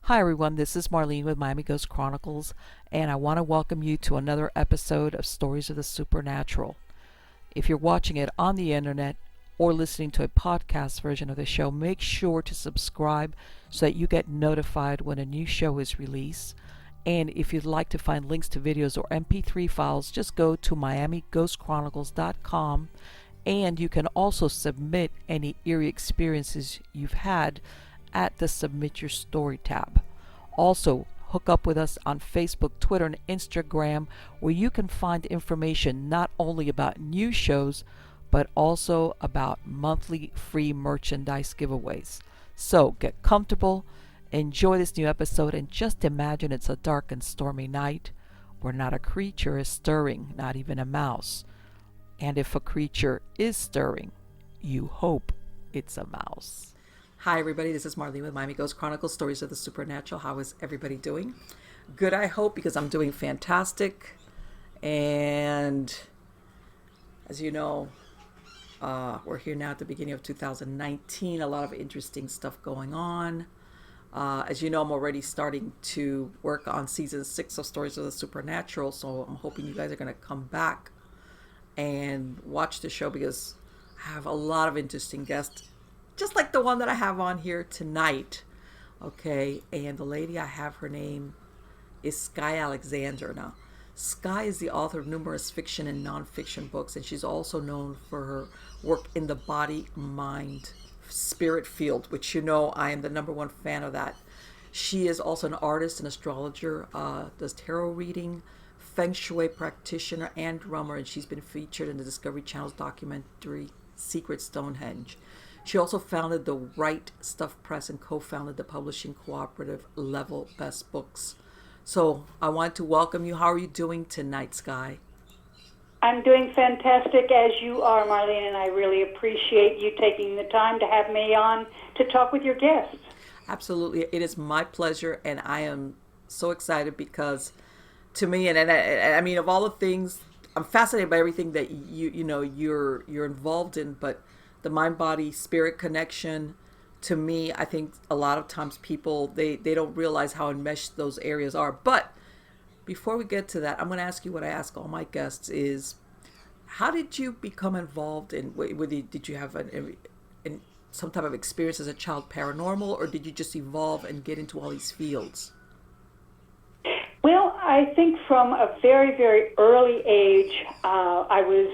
Hi everyone, this is Marlene with Miami Ghost Chronicles, and I want to welcome you to another episode of Stories of the Supernatural. If you're watching it on the internet or listening to a podcast version of the show, make sure to subscribe so that you get notified when a new show is released. And if you'd like to find links to videos or MP3 files, just go to miamighostchronicles.com, and you can also submit any eerie experiences you've had at the Submit Your Story tab. Also, hook up with us on Facebook, Twitter, and Instagram, where you can find information not only about new shows, but also about monthly free merchandise giveaways. So get comfortable, enjoy this new episode, and just imagine it's a dark and stormy night where not a creature is stirring, not even a mouse. And if a creature is stirring, you hope it's a mouse. Hi everybody, this is Marlene with Miami Ghost Chronicles, Stories of the Supernatural. How is everybody doing? Good, I hope, because I'm doing fantastic. And as you know, we're here now at the beginning of 2019. A lot of interesting stuff going on. As you know, I'm already starting to work on season 6 of Stories of the Supernatural, so I'm hoping you guys are going to come back and watch the show, because I have a lot of interesting guests, just like the one that I have on here tonight. Okay, and the lady I have, her name is Skye Alexander. Now, Skye is the author of numerous fiction and nonfiction books, and she's also known for her work in the body, mind, spirit field, which you know I am the number one fan of that. She is also an artist, an astrologer, does tarot reading, feng shui practitioner, and drummer, and she's been featured in the Discovery Channel's documentary Secret Stonehenge. She also founded the Right Stuff Press and co-founded the publishing cooperative Level Best Books. So I want to welcome you. How are you doing tonight, Skye? I'm doing fantastic, as you are, Marlene, and I really appreciate you taking the time to have me on to talk with your guests. Absolutely. It is my pleasure, and I am so excited because to me, and I mean, of all the things, I'm fascinated by everything that you're involved in, but the mind body spirit connection, to me, I think a lot of times people they don't realize how enmeshed those areas are. But before we get to that, I'm going to ask you what I ask all my guests is, how did you become involved in, did you have some type of experience as a child paranormal, or did you just evolve and get into all these fields? Well, I think from a very, very early age, I was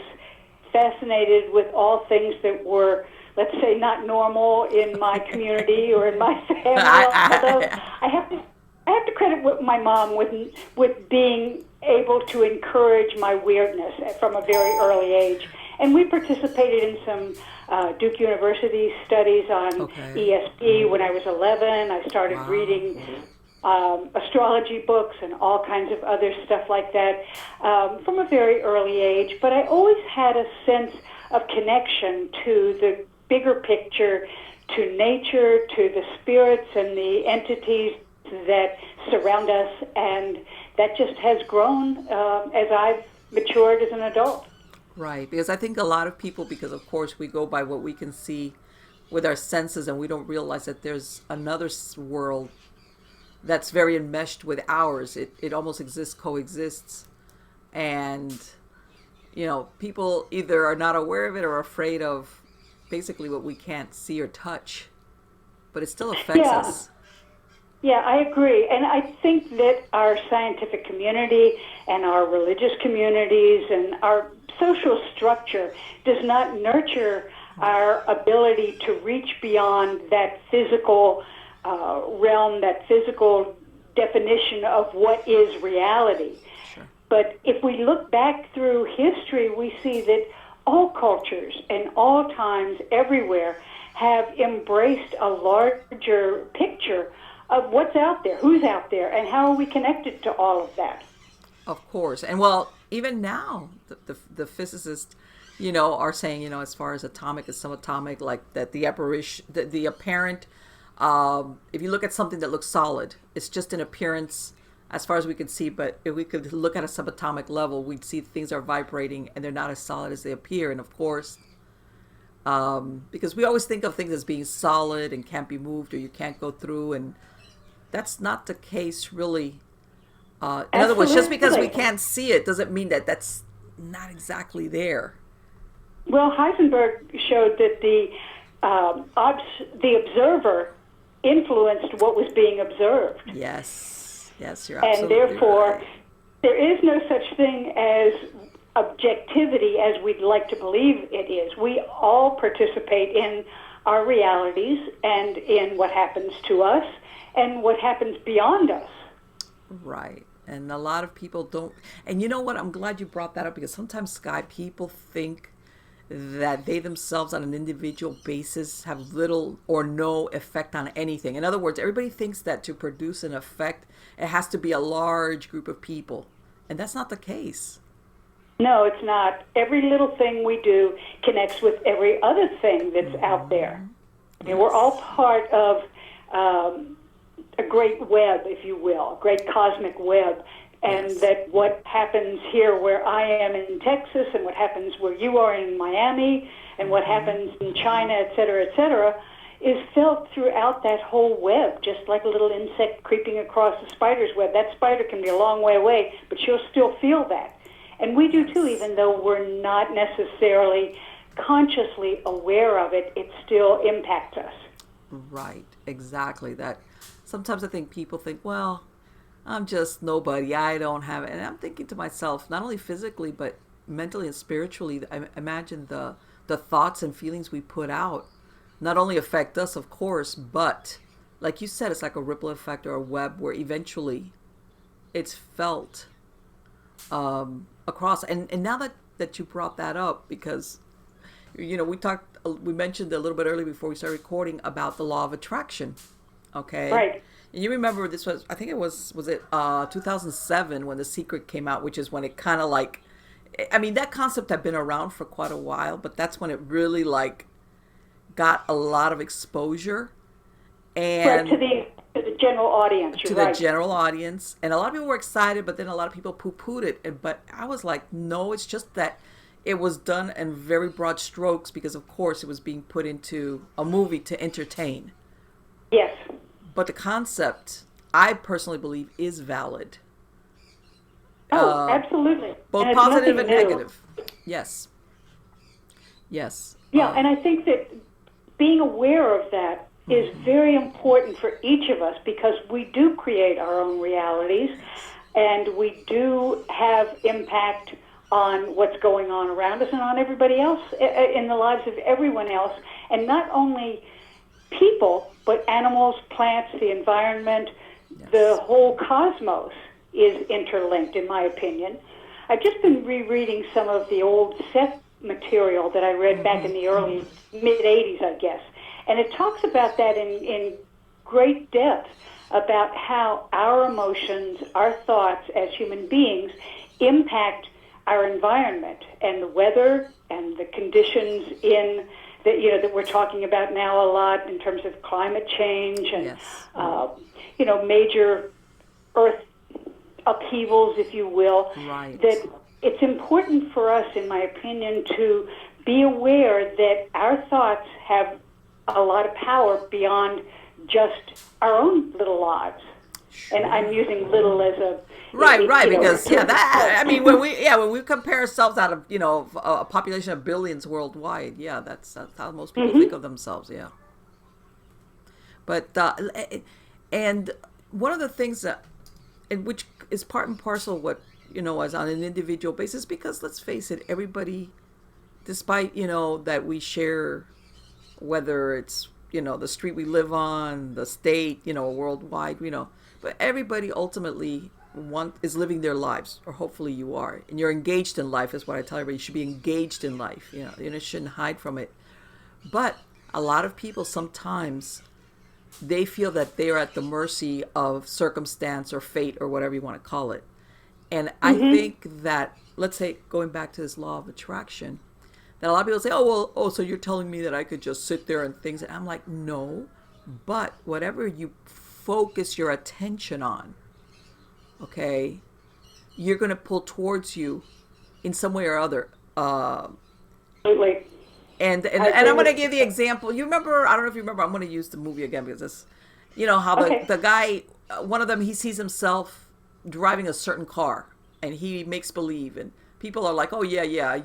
fascinated with all things that were, let's say, not normal in my community or in my family. Although I have to credit my mom with being able to encourage my weirdness from a very early age. And we participated in some Duke University studies on ESP when I was 11. I started reading astrology books and all kinds of other stuff like that from a very early age. But I always had a sense of connection to the bigger picture, to nature, to the spirits and the entities that surround us, and that just has grown as I've matured as an adult. Right, because I think a lot of people, because of course we go by what we can see with our senses, and we don't realize that there's another world that's very enmeshed with ours. It almost coexists. And, you know, people either are not aware of it or afraid of basically what we can't see or touch. But it still affects us. Yeah, I agree. And I think that our scientific community and our religious communities and our social structure does not nurture our ability to reach beyond that physical realm, that physical definition of what is reality. Sure. But if we look back through history, we see that all cultures and all times, everywhere, have embraced a larger picture of what's out there, who's out there, and how are we connected to all of that. Of course. And well, even now, the physicists, you know, are saying, you know, as far as atomic and subatomic, like that the apparition, the apparent, if you look at something that looks solid, it's just an appearance as far as we can see. But if we could look at a subatomic level, we'd see things are vibrating and they're not as solid as they appear. And of course, because we always think of things as being solid and can't be moved or you can't go through, and that's not the case really. In other words, just because we can't see it doesn't mean that that's not exactly there. Well, Heisenberg showed that the observer influenced what was being observed. Yes, you're and absolutely therefore, right. there is no such thing as objectivity as we'd like to believe it is. We all participate in our realities and in what happens to us and what happens beyond us. Right. And a lot of people don't. And you know what? I'm glad you brought that up, because sometimes, Skye, people think that they themselves on an individual basis have little or no effect on anything. In other words, everybody thinks that to produce an effect, it has to be a large group of people. And that's not the case. No, it's not. Every little thing we do connects with every other thing that's out there. I mean, we're all part of a great web, if you will, a great cosmic web. And that what happens here where I am in Texas, and what happens where you are in Miami, and what happens in China, et cetera, is felt throughout that whole web, just like a little insect creeping across a spider's web. That spider can be a long way away, but she'll still feel that. And we do too, even though we're not necessarily consciously aware of it, it still impacts us. Right, exactly. That sometimes I think people think, well, I'm just nobody. I don't have it. And I'm thinking to myself, not only physically, but mentally and spiritually, I imagine the thoughts and feelings we put out not only affect us, of course, but like you said, it's like a ripple effect or a web where eventually it's felt across. And now that you brought that up, because, you know, we mentioned a little bit earlier before we started recording about the law of attraction. Okay. Right. And you remember this was, I think it was it 2007 when The Secret came out, which is when it kind of like, I mean, that concept had been around for quite a while, but that's when it really like got a lot of exposure. And right, to the general audience. To the general audience. And a lot of people were excited, but then a lot of people poo-pooed it. But I was like, no, it's just that it was done in very broad strokes because, of course, it was being put into a movie to entertain. Yes. But the concept, I personally believe, is valid. Oh, absolutely. Both positive and negative. Yes. Yeah, and I think that being aware of that is very important for each of us, because we do create our own realities, and we do have impact on what's going on around us and on everybody else, in the lives of everyone else, and not only people, but animals, plants, the environment, the whole cosmos is interlinked, in my opinion. I've just been rereading some of the old Seth material that I read back in the early, mid-'80s, I guess. And it talks about that in great depth, about how our emotions, our thoughts as human beings impact our environment and the weather and the conditions in that, you know, that we're talking about now a lot in terms of climate change and, you know, major earth upheavals, if you will. Right. That it's important for us, in my opinion, to be aware that our thoughts have a lot of power beyond just our own little lives. Sure. And I'm using little as a right, because that, I mean, when we compare ourselves out of, you know, a population of billions worldwide, that's how most people think of themselves. Yeah. But and one of the things that, and which is part and parcel of what, you know, as on an individual basis, because let's face it, everybody, despite, you know, that we share, whether it's, you know, the street we live on, the state, you know, worldwide, you know, but everybody ultimately is living their lives, or hopefully you are, and you're engaged in life. Is what I tell everybody. You should be engaged in life. You know, shouldn't hide from it. But a lot of people sometimes, they feel that they are at the mercy of circumstance or fate or whatever you want to call it. And I think that, let's say, going back to this law of attraction, that a lot of people say, so you're telling me that I could just sit there and things. And I'm like, no, but whatever you focus your attention on, okay, you're going to pull towards you in some way or other. Absolutely. And I'm going to give the example. You remember, I don't know if you remember, I'm going to use the movie again because it's, you know, how the guy one of them, he sees himself driving a certain car, and he makes believe, and people are like, oh yeah, yeah,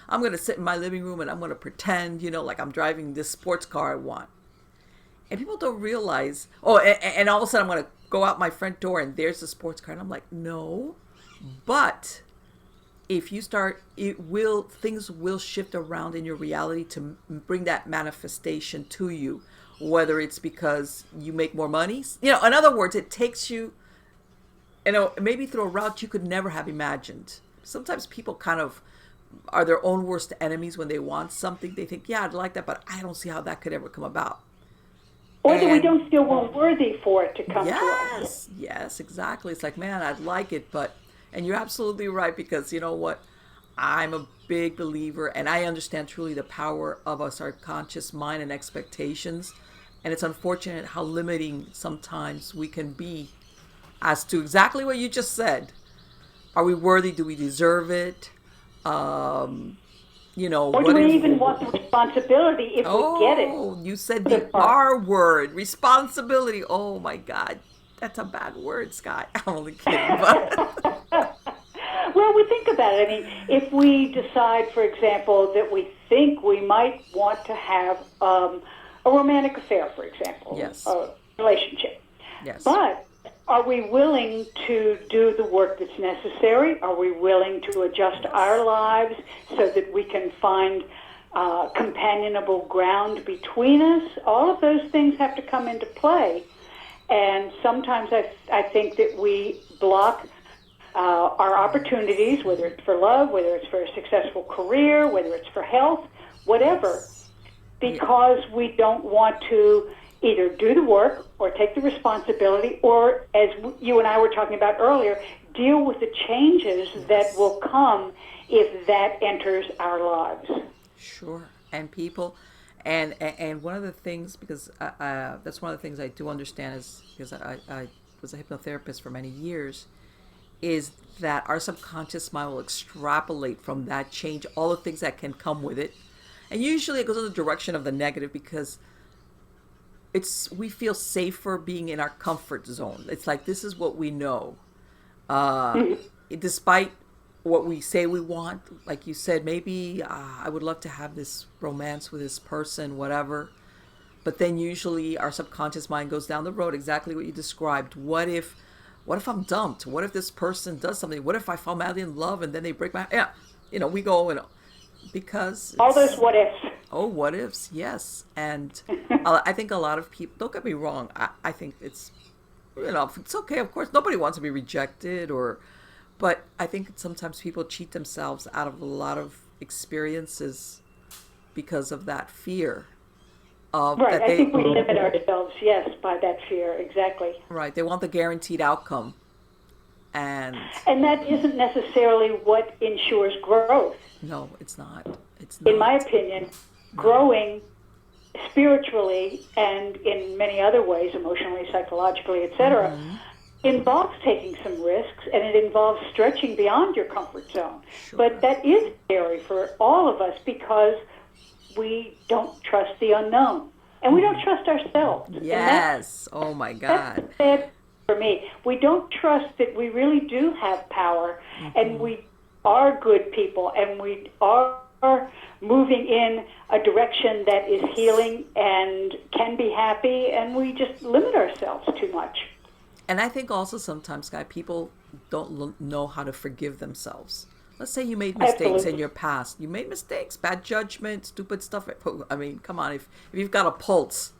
I'm going to sit in my living room and I'm going to pretend, like I'm driving this sports car I want. And people don't realize, and all of a sudden I'm going to go out my front door and there's the sports car. And I'm like, no. But if you start, things will shift around in your reality to bring that manifestation to you, whether it's because you make more money. In other words, it takes you, maybe through a route you could never have imagined. Sometimes people kind of are their own worst enemies when they want something. They think, yeah, I'd like that, but I don't see how that could ever come about. Or that we don't feel we're worthy for it to come to us. Yes, exactly. It's like, man, I'd like it, and you're absolutely right, because you know what? I'm a big believer, and I understand truly the power of our subconscious mind and expectations. And it's unfortunate how limiting sometimes we can be as to exactly what you just said. Are we worthy? Do we deserve it? Or do we even want the responsibility if we get it? Oh, you said the R word, responsibility. Oh my God, that's a bad word, Skye. I'm only kidding. But well, we think about it. I mean, if we decide, for example, that we think we might want to have a romantic affair, for example, yes, a relationship, yes, but are we willing to do the work that's necessary? Are we willing to adjust our lives so that we can find companionable ground between us? All of those things have to come into play. And sometimes I think that we block our opportunities, whether it's for love, whether it's for a successful career, whether it's for health, whatever, because we don't want to either do the work or take the responsibility, or, as you and I were talking about earlier, deal with the changes that will come if that enters our lives. Sure. And people, and one of the things, because that's one of the things I do understand, is because I was a hypnotherapist for many years, is that our subconscious mind will extrapolate from that change all the things that can come with it. And usually it goes in the direction of the negative, because we feel safer being in our comfort zone. It's like, this is what we know. Despite what we say we want, like you said, maybe I would love to have this romance with this person, whatever. But then usually our subconscious mind goes down the road, exactly what you described. What if I'm dumped? What if this person does something? What if I fall madly in love and then they break my... Yeah, we go, because... All those what ifs. Oh, what ifs, yes. And I think a lot of people, don't get me wrong, I think it's, it's okay, of course. Nobody wants to be rejected, but I think sometimes people cheat themselves out of a lot of experiences because of that fear. Right, I think we limit ourselves, yes, by that fear, exactly. Right, they want the guaranteed outcome. And that isn't necessarily what ensures growth. No, it's not. It's not. In my opinion, growing spiritually and in many other ways, emotionally, psychologically, etc., involves taking some risks, and it involves stretching beyond your comfort zone. Sure. But that is scary for all of us, because we don't trust the unknown, and we don't trust ourselves. Yes. Oh my God. That's bad for me. We don't trust that we really do have power, and we are good people, and we are moving in a direction that is healing and can be happy, and we just limit ourselves too much. And I think also sometimes, Skye, people don't know how to forgive themselves. Let's say you made mistakes in your past. You made mistakes, bad judgment, stupid stuff. I mean, come on, if you've got a pulse.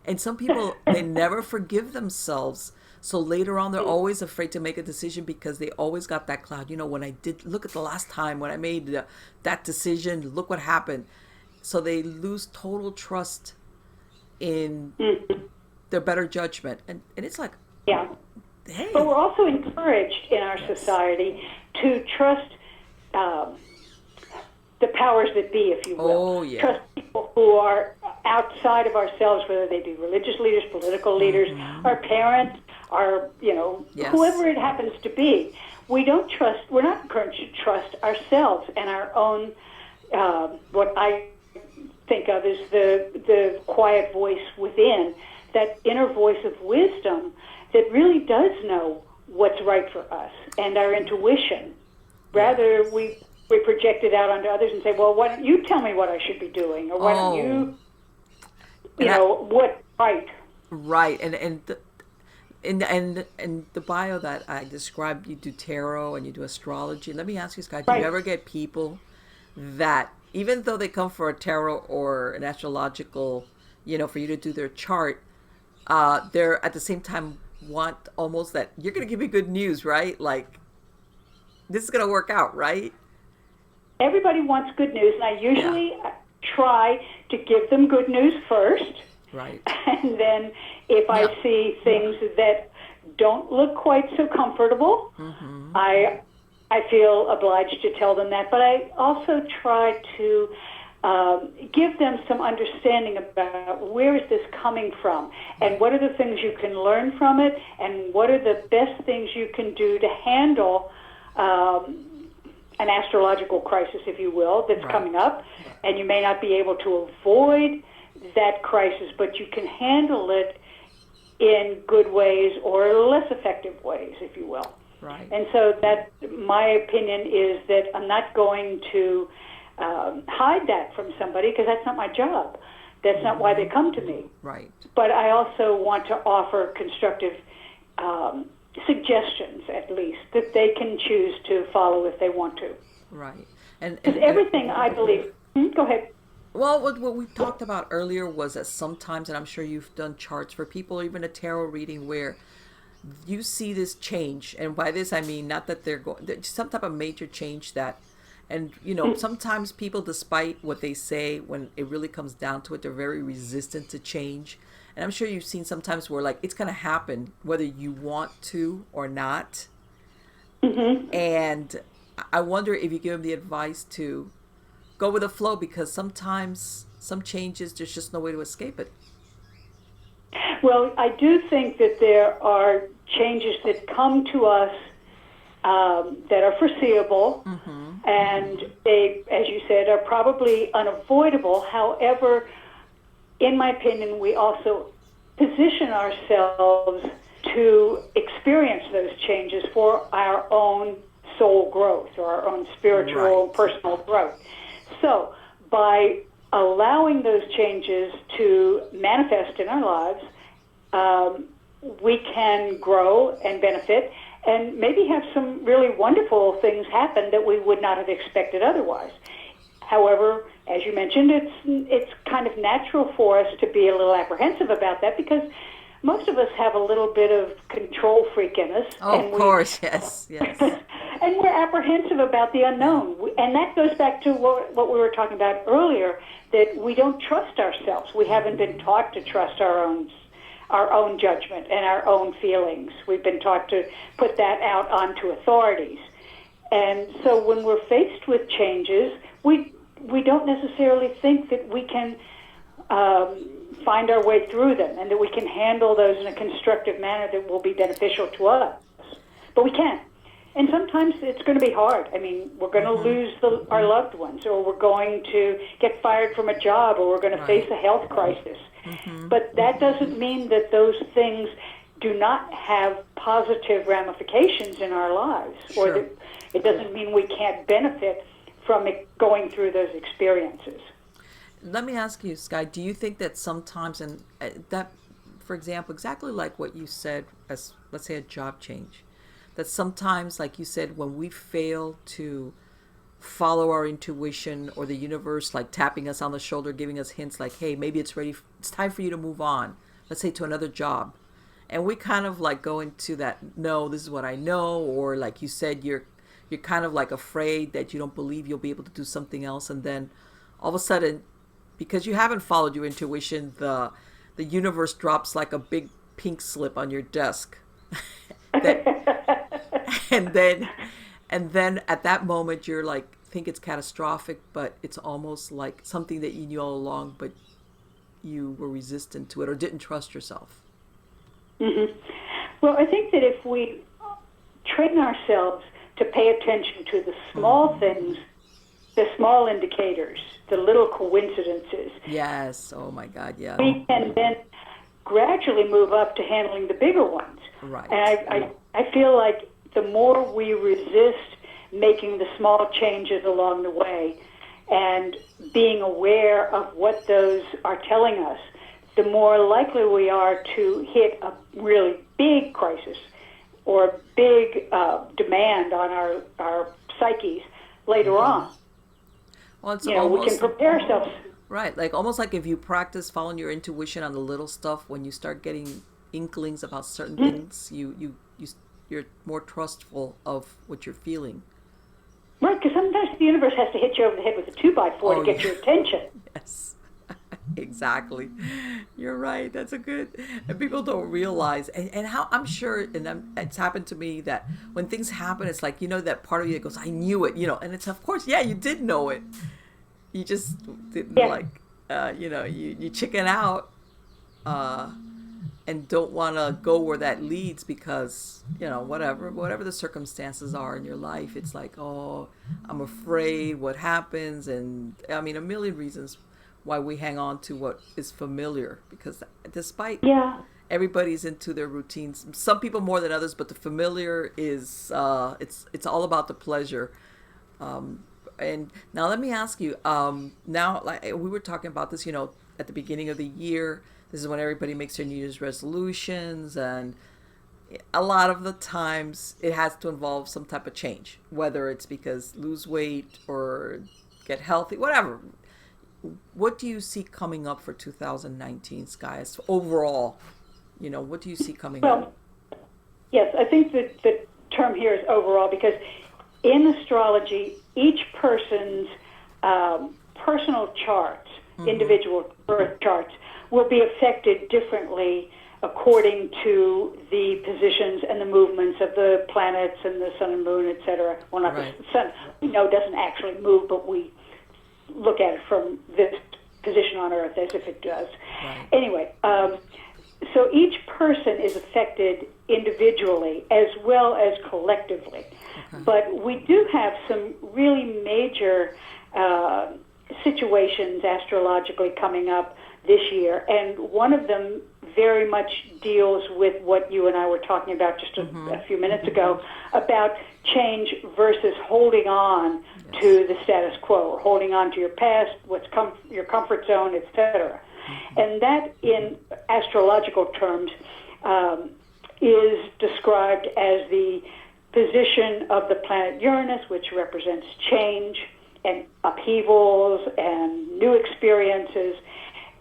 And some people, they never forgive themselves. So later on, they're always afraid to make a decision, because they always got that cloud. When I did, look at the last time when I made that decision, look what happened. So they lose total trust in their better judgment. And it's like, yeah. Hey. But we're also encouraged in our society to trust the powers that be, if you will. Oh, yeah. Trust people who are outside of ourselves, whether they be religious leaders, political leaders, our parents, our, whoever it happens to be. We're not encouraged to trust ourselves and our own, what I think of as the quiet voice within that inner voice of wisdom that really does know what's right for us and our intuition. Rather, we project it out onto others and say, well, why don't you tell me what I should be doing? Or why don't what's right? Right. In the bio that I described, you do tarot and you do astrology. Let me ask you, Skye, do you ever get people that, even though they come for a tarot or an astrological, for you to do their chart, they're at the same time want almost that you're going to give me good news, right? Like, this is going to work out, right? Everybody wants good news, and I usually try to give them good news first. Right. And then if I see things that don't look quite so comfortable, I feel obliged to tell them that. But I also try to give them some understanding about where is this coming from, and what are the things you can learn from it, and what are the best things you can do to handle an astrological crisis, if you will, that's coming up. And you may not be able to avoid that crisis, but you can handle it in good ways or less effective ways, if you will. Right. And so that, my opinion is that I'm not going to hide that from somebody, because that's not my job. That's not why they come to me. Right. But I also want to offer constructive suggestions, at least, that they can choose to follow if they want to. Right. And everything, I believe. Go ahead. Well, what we talked about earlier was that sometimes, and I'm sure you've done charts for people, or even a tarot reading, where you see this change. And by this, I mean not that there's some type of major change that, and sometimes people, despite what they say, when it really comes down to it, they're very resistant to change. And I'm sure you've seen sometimes where, like, it's going to happen whether you want to or not. And I wonder if you give them the advice to go with the flow, because sometimes some changes, there's just no way to escape it. Well, I do think that there are changes that come to us that are foreseeable, and they, as you said, are probably unavoidable. However, in my opinion, we also position ourselves to experience those changes for our own soul growth or our own spiritual, personal growth. So by allowing those changes to manifest in our lives, we can grow and benefit, and maybe have some really wonderful things happen that we would not have expected otherwise. However, as you mentioned, it's kind of natural for us to be a little apprehensive about that, because most of us have a little bit of control freak in us. Oh, of course, yes. And we're apprehensive about the unknown. And that goes back to what we were talking about earlier, that we don't trust ourselves. We haven't been taught to trust our own judgment and our own feelings. We've been taught to put that out onto authorities. And so when we're faced with changes, we don't necessarily think that we can find our way through them, and that we can handle those in a constructive manner that will be beneficial to us. But we can. And sometimes it's going to be hard. I mean, we're going to lose our loved ones, or we're going to get fired from a job, or we're going to face a health crisis. But that doesn't mean that those things do not have positive ramifications in our lives, or that it doesn't mean we can't benefit from going through those experiences. Let me ask you, Skye, do you think that sometimes, and that, for example, exactly like what you said, as let's say a job change, that sometimes, like you said, when we fail to follow our intuition, or the universe like tapping us on the shoulder, giving us hints like, hey, maybe it's time for you to move on, let's say to another job, and we kind of like go into that, no, this is what I know, or like you said, you're kind of like afraid that you don't believe you'll be able to do something else, and then all of a sudden, because you haven't followed your intuition, the universe drops like a big pink slip on your desk. and then at that moment you're like, think it's catastrophic, but it's almost like something that you knew all along, but you were resistant to it or didn't trust yourself. Well, I think that if we train ourselves to pay attention to the small things, the small indicators, the little coincidences. Yes. Oh my God. Yeah. We can then gradually move up to handling the bigger ones. Right. And I feel like the more we resist making the small changes along the way and being aware of what those are telling us, the more likely we are to hit a really big crisis or a big demand on our psyches later on. Well, it's we can prepare ourselves. Right, like almost like if you practice following your intuition on the little stuff, when you start getting inklings about certain things, you're more trustful of what you're feeling. Right, because sometimes the universe has to hit you over the head with a 2x4 to get your attention. Yes, exactly. You're right. That's and people don't realize, and how I'm sure, it's happened to me that when things happen, it's like, that part of you that goes, I knew it, and it's of course, yeah, you did know it. You just didn't you chicken out, and don't want to go where that leads because, whatever the circumstances are in your life, it's like, oh, I'm afraid what happens. And I mean, a million reasons why we hang on to what is familiar, because despite everybody's into their routines, some people more than others, but the familiar is, it's all about the pleasure. And now let me ask you, now, like we were talking about this, at the beginning of the year, this is when everybody makes their New Year's resolutions, and a lot of the times it has to involve some type of change, whether it's because lose weight or get healthy, whatever. What do you see coming up for 2019, Skye? Overall, what do you see coming up? Yes, I think that the term here is overall, because in astrology, each person's personal charts, individual birth charts, will be affected differently according to the positions and the movements of the planets and the sun and moon, etc. Well, not the sun, doesn't actually move, but we look at it from this position on Earth as if it does. Right. Anyway, so each person is affected individually as well as collectively. Okay. But we do have some really major situations astrologically coming up this year, and one of them very much deals with what you and I were talking about just a few minutes ago, about change versus holding on to the status quo, or holding on to your past, your comfort zone, etc. And that, in astrological terms, is described as the position of the planet Uranus, which represents change and upheavals and new experiences,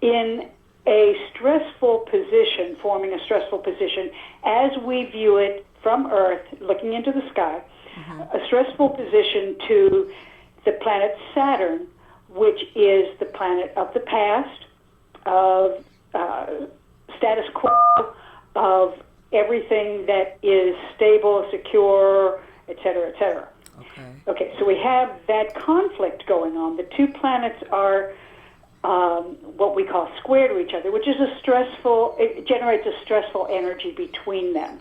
in a stressful position, forming a stressful position as we view it from Earth, looking into the sky, a stressful position to the planet Saturn, which is the planet of the past, of status quo, of everything that is stable, secure, etc., etc. Okay, so we have that conflict going on. The two planets are what we call square to each other, which is it generates a stressful energy between them.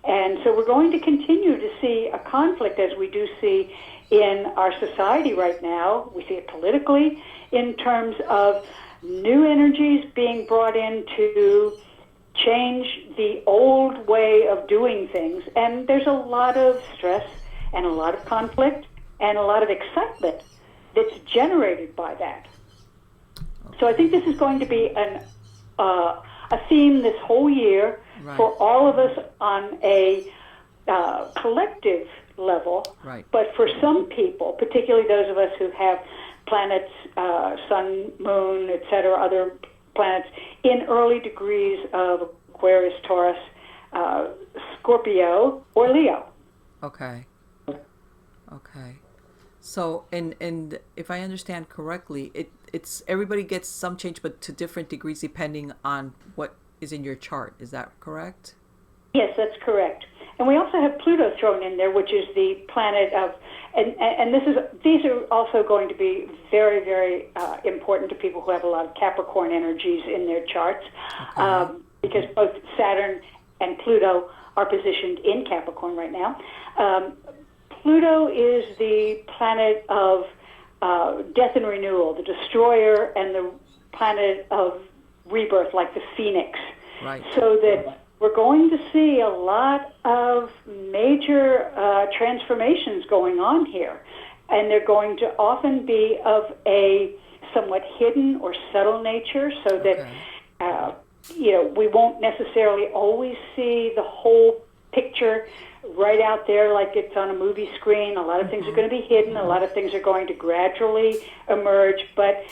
And so we're going to continue to see a conflict, as we do see in our society right now. We see it politically in terms of new energies being brought in to change the old way of doing things. And there's a lot of stress and a lot of conflict and a lot of excitement that's generated by that. So I think this is going to be a theme this whole year for all of us on a collective level. Right. But for some people, particularly those of us who have planets, sun, moon, etc., other planets in early degrees of Aquarius, Taurus, Scorpio, or Leo. Okay. So, and if I understand correctly, it's everybody gets some change, but to different degrees depending on what is in your chart. Is that correct? Yes, that's correct. And we also have Pluto thrown in there, which is the planet of, and these are also going to be very, very important to people who have a lot of Capricorn energies in their charts, because both Saturn and Pluto are positioned in Capricorn right now. Pluto is the planet of death and renewal, the destroyer, and the planet of rebirth, like the phoenix. Right. So that we're going to see a lot of major transformations going on here. And they're going to often be of a somewhat hidden or subtle nature, so that we won't necessarily always see the whole picture right out there like it's on a movie screen. A lot of things are going to be hidden. A lot of things are going to gradually emerge, but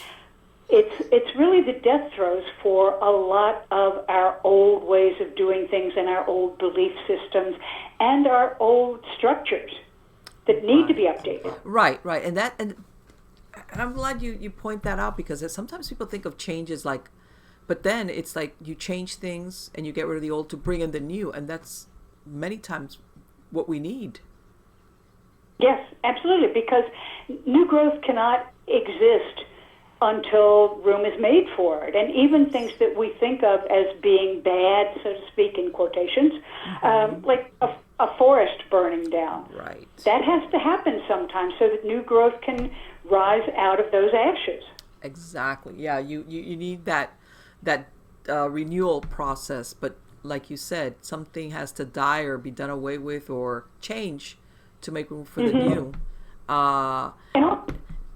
it's really the death throes for a lot of our old ways of doing things and our old belief systems and our old structures that need to be updated. Right. And I'm glad you point that out, because sometimes people think of change as like, but then it's like you change things and you get rid of the old to bring in the new, and that's many times what we need. Yes, absolutely, because new growth cannot exist until room is made for it. And even things that we think of as being bad, so to speak, in quotations, like a forest burning down. Right. That has to happen sometimes so that new growth can rise out of those ashes. Exactly. Yeah, you need that renewal process, but like you said, something has to die or be done away with or change to make room for the new.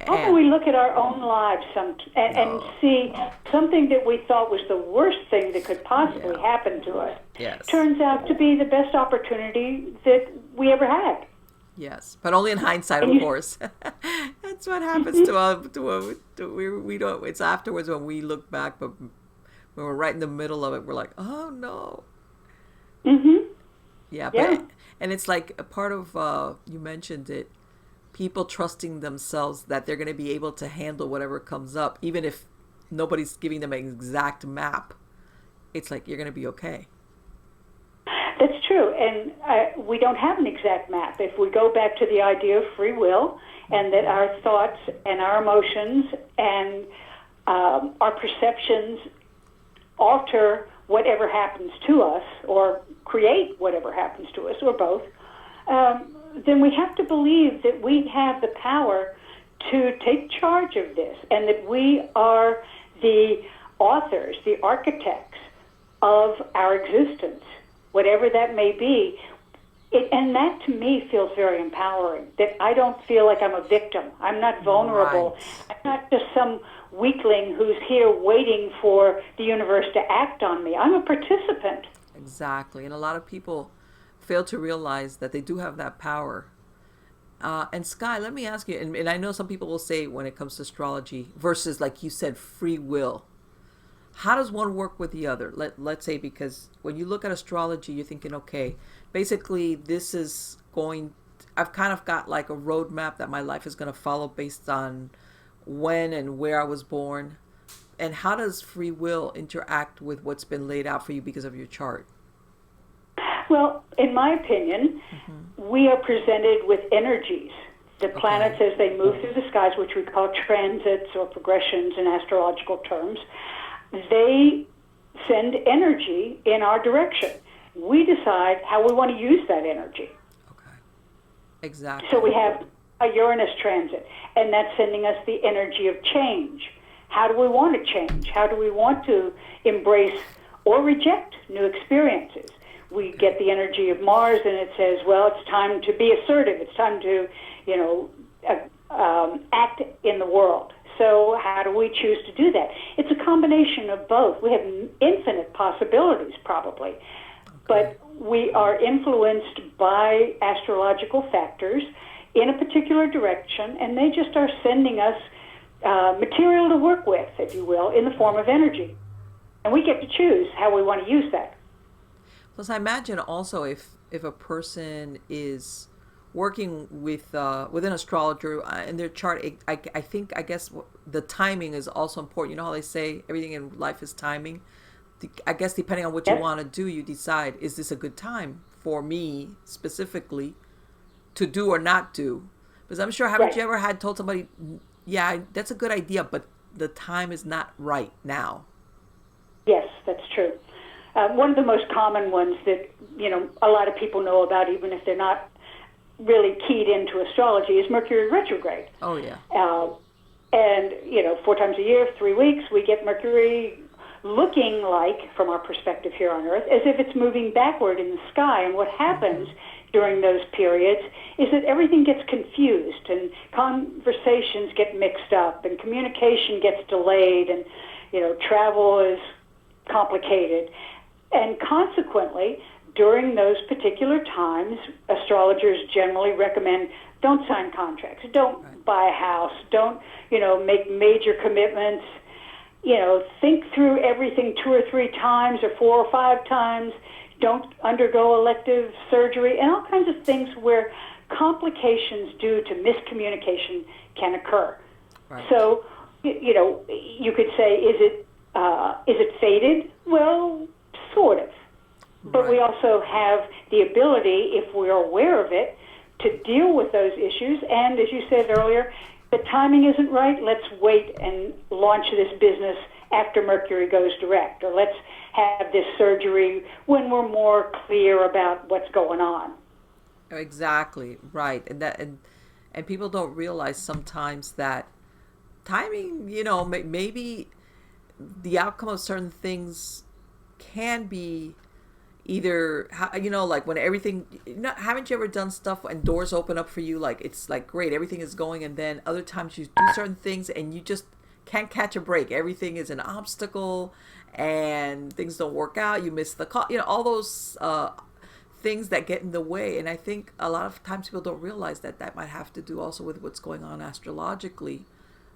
Often we look at our own lives and see something that we thought was the worst thing that could possibly happen to us. Yes. Turns out to be the best opportunity that we ever had. Yes, but only in hindsight, of course. That's what happens we don't. It's afterwards when we look back, but when we're right in the middle of it, we're like, oh no. Yeah, but and it's like a part of you mentioned it. People trusting themselves that they're going to be able to handle whatever comes up, even if nobody's giving them an exact map. It's like you're going to be okay. That's true, and we don't have an exact map. If we go back to the idea of free will, and that our thoughts and our emotions and our perceptions alter whatever happens to us, or create whatever happens to us, or both, then we have to believe that we have the power to take charge of this, and that we are the authors, the architects of our existence, whatever that may be. And that, to me, feels very empowering, that I don't feel like I'm a victim. I'm not vulnerable. Right. I'm not just some weakling who's here waiting for the universe to act on me. I'm a participant. Exactly. And a lot of people fail to realize that they do have that power. And Skye, let me ask you, and I know some people will say when it comes to astrology versus, like you said, free will, how does one work with the other? Let's say, because when you look at astrology, you're thinking, okay, basically this is I've kind of got like a roadmap that my life is going to follow based on when and where I was born. And how does free will interact with what's been laid out for you because of your chart? Well, in my opinion, we are presented with energies. The planets, as they move through the skies, which we call transits or progressions in astrological terms, they send energy in our direction. We decide how we want to use that energy. Okay. Exactly. So we have a Uranus transit, and that's sending us the energy of change. How do we want to change? How do we want to embrace or reject new experiences? We get the energy of Mars, and it says, well, it's time to be assertive. It's time to, act in the world. So how do we choose to do that? It's a combination of both. We have infinite possibilities, probably. But we are influenced by astrological factors in a particular direction, and they just are sending us material to work with, if you will, in the form of energy. And we get to choose how we want to use that. Plus, I imagine also if a person is working with an astrologer in their chart, I guess the timing is also important. You know how they say everything in life is timing? I guess depending on what you want to do, you decide, is this a good time for me specifically to do or not do? Because I'm sure, haven't you ever told somebody, yeah, that's a good idea, but the time is not right now? Yes, that's true. One of the most common ones that, a lot of people know about, even if they're not really keyed into astrology, is Mercury retrograde. Oh, yeah. And, 4 times a year, 3 weeks, we get Mercury looking like, from our perspective here on Earth, as if it's moving backward in the sky. And what happens during those periods is that everything gets confused and conversations get mixed up and communication gets delayed and, travel is complicated. And consequently, during those particular times, astrologers generally recommend don't sign contracts, don't buy a house, don't, make major commitments, think through everything 2 or 3 times or 4 or 5 times, don't undergo elective surgery, and all kinds of things where complications due to miscommunication can occur. Right. So, you could say, is it fated? Well, sort of. But we also have the ability, if we're aware of it, to deal with those issues. And as you said earlier, the timing isn't right. Let's wait and launch this business after Mercury goes direct. Or let's have this surgery when we're more clear about what's going on. Exactly, right. And people don't realize sometimes that timing, maybe the outcome of certain things can be either, like when everything, haven't you ever done stuff and doors open up for you, like it's like great, everything is going, and then other times you do certain things and you just can't catch a break, everything is an obstacle and things don't work out, you miss the call, all those things that get in the way. And I think a lot of times people don't realize that might have to do also with what's going on astrologically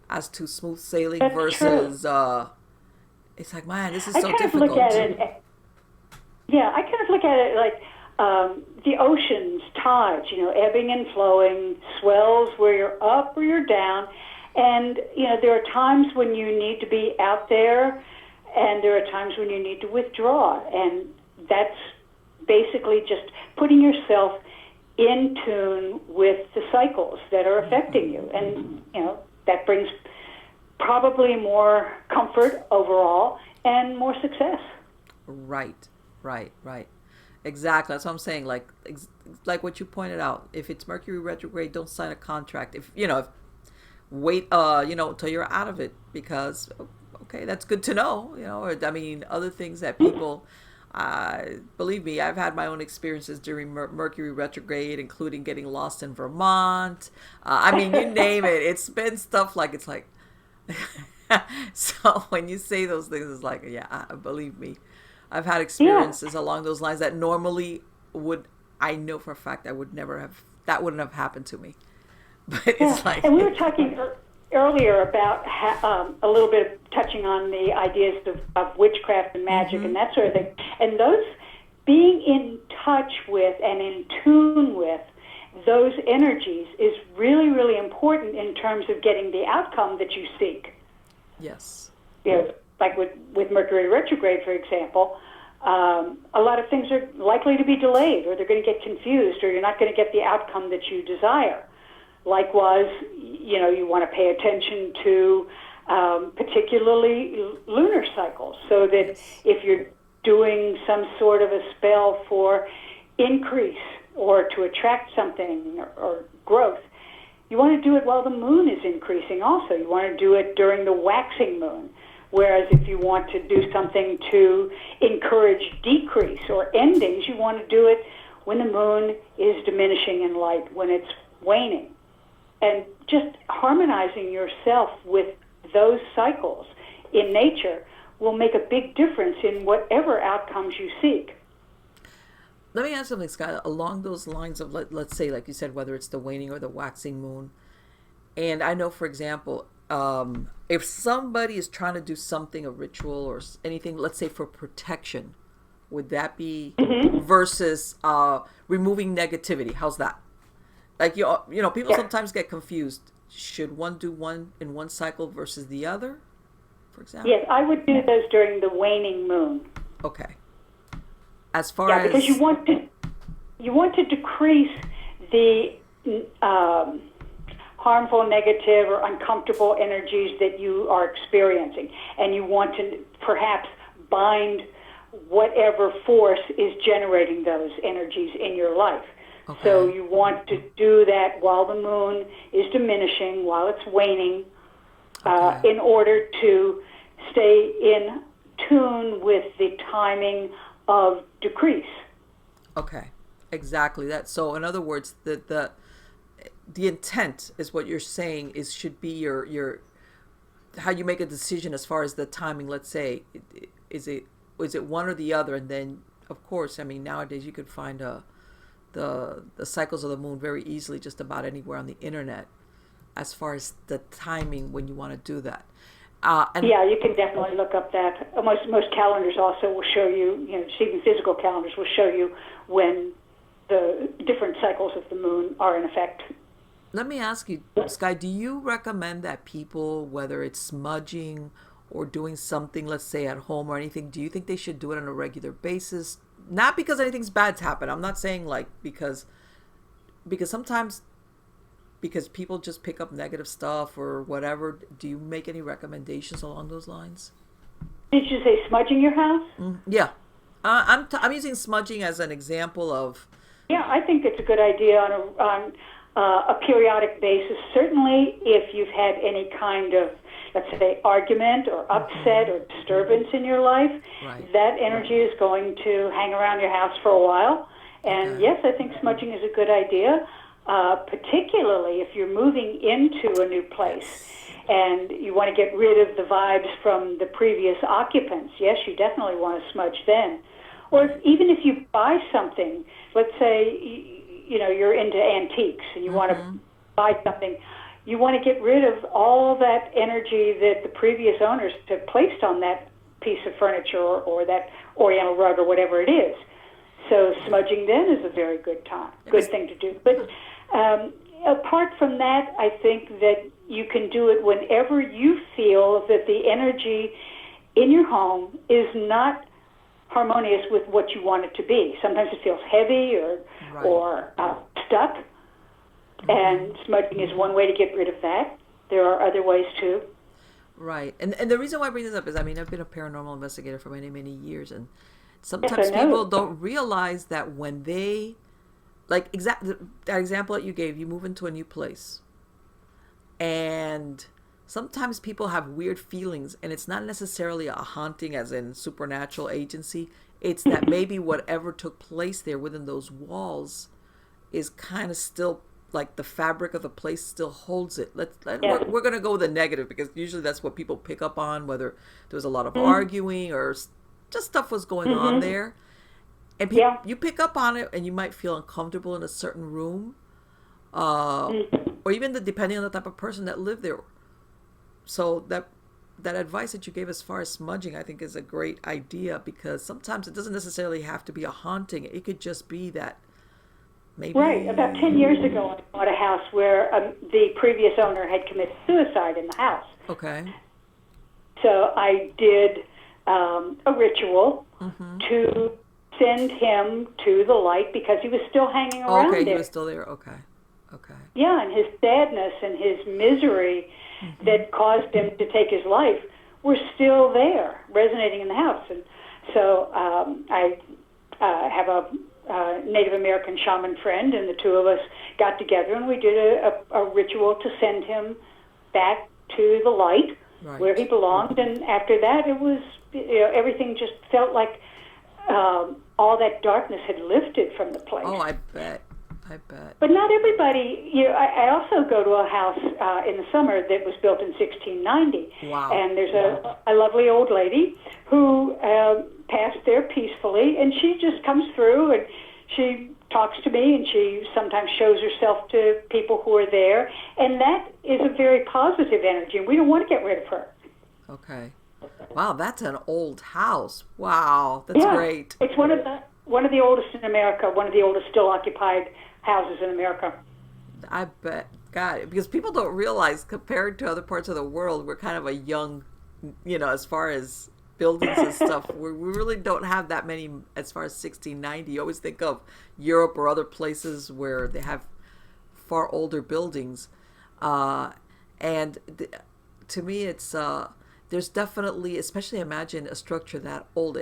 as to smooth sailing. That's versus it's like, man, this is so difficult. Look at it. Yeah, I kind of look at it like the ocean's tides, ebbing and flowing, swells where you're up or you're down. And, there are times when you need to be out there, and there are times when you need to withdraw. And that's basically just putting yourself in tune with the cycles that are affecting you. And, that brings probably more comfort overall and more success. Right. Exactly. That's what I'm saying. Like what you pointed out. If it's Mercury retrograde, don't sign a contract. If wait, until you're out of it, because okay, that's good to know. Other things that people, believe me, I've had my own experiences during Mercury retrograde, including getting lost in Vermont. You name it. It's been stuff like it's like. So when you say those things, it's like, yeah, believe me. I've had experiences along those lines that normally I know for a fact that wouldn't have happened to me. But it's like, and we were talking earlier about a little bit of touching on the ideas of witchcraft and magic and that sort of thing. And those, being in touch with and in tune with those energies is really, really important in terms of getting the outcome that you seek. Yes. Like with Mercury retrograde, for example, a lot of things are likely to be delayed, or they're going to get confused, or you're not going to get the outcome that you desire. Likewise, you want to pay attention to particularly lunar cycles, so that if you're doing some sort of a spell for increase or to attract something or growth, you want to do it while the moon is increasing also. You want to do it during the waxing moon. Whereas if you want to do something to encourage decrease or endings, you want to do it when the moon is diminishing in light, when it's waning. And just harmonizing yourself with those cycles in nature will make a big difference in whatever outcomes you seek. Let me ask something, Skye, along those lines of, let's say, like you said, whether it's the waning or the waxing moon. And I know, for example, if somebody is trying to do something, a ritual or anything, let's say for protection, would that be versus removing negativity? How's that? Like, people sometimes get confused. Should one do one in one cycle versus the other, for example? Yes, I would do those during the waning moon. Okay. As far as, because you want to decrease the harmful, negative, or uncomfortable energies that you are experiencing, and you want to perhaps bind whatever force is generating those energies in your life. Okay. So you want to do that while the moon is diminishing, while it's waning, in order to stay in tune with the timing of decrease. Okay, exactly that. So in other words, the intent is what you're saying is should be your how you make a decision as far as the timing. Let's say, is it one or the other, and then of course, I mean nowadays you could find the cycles of the moon very easily just about anywhere on the internet, as far as the timing when you want to do that. And Yeah, you can definitely look up that. Most calendars also will show you, even physical calendars will show you when the different cycles of the moon are in effect. let me ask you, Skye, do you recommend that people, whether it's smudging or doing something, let's say at home or anything, do you think they should do it on a regular basis? Not because anything's bad's happened. I'm not saying like because sometimes because people just pick up negative stuff or whatever. Do you make any recommendations along those lines? Did you say smudging your house? Yeah, I'm using smudging as an example of. Yeah, I think it's a good idea on a periodic basis. Certainly, if you've had any kind of, let's say, argument or upset or disturbance in your life, Right. that energy is going to hang around your house for a while. And yes, I think smudging is a good idea, particularly if you're moving into a new place and you want to get rid of the vibes from the previous occupants. Yes, you definitely want to smudge then. Or even if you buy something, let's say you're into antiques and you want to buy something, you want to get rid of all that energy that the previous owners have placed on that piece of furniture or that oriental rug or whatever it is. So smudging then is a very good thing to do. But apart from that, I think that you can do it whenever you feel that the energy in your home is not harmonious with what you want it to be. Sometimes it feels heavy or stuck, and smudging is one way to get rid of that. There are other ways too. Right. And the reason why I bring this up is, I mean, I've been a paranormal investigator for many, many years, and sometimes Yes, I know. people don't realize that when they, like that example that you gave, you move into a new place, and sometimes people have weird feelings, and it's not necessarily a haunting as in supernatural agency. It's that maybe whatever took place there within those walls is kind of still like the fabric of the place still holds it. We're going to go with the negative because usually that's what people pick up on, whether there was a lot of arguing or just stuff was going on there. And you pick up on it, and you might feel uncomfortable in a certain room, or even depending on the type of person that lived there. So that advice that you gave as far as smudging, I think, is a great idea, because sometimes it doesn't necessarily have to be a haunting. It could just be that maybe. Right. About 10 years ago, I bought a house where the previous owner had committed suicide in the house. Okay. So I did a ritual to send him to the light because he was still hanging around Okay, there. he was still there. Okay. Yeah, and his sadness and his misery that caused him to take his life were still there, resonating in the house. And so I have a Native American shaman friend, and the two of us got together and we did a ritual to send him back to the light, Right. where he belonged. And after that, it was everything just felt like all that darkness had lifted from the place. Oh, I bet. But not everybody. I also go to a house in the summer that was built in 1690. Wow. And there's a lovely old lady who passed there peacefully, and she just comes through and she talks to me, and she sometimes shows herself to people who are there, and that is a very positive energy, and we don't want to get rid of her. Okay. Wow, that's an old house. Wow, that's great. It's one of the oldest in America, one of the oldest still occupied houses in America. I bet. God, because people don't realize, compared to other parts of the world, we're kind of a young, as far as buildings and stuff, we really don't have that many as far as 1690. You always think of Europe or other places where they have far older buildings. To me, it's there's definitely, especially imagine a structure that old,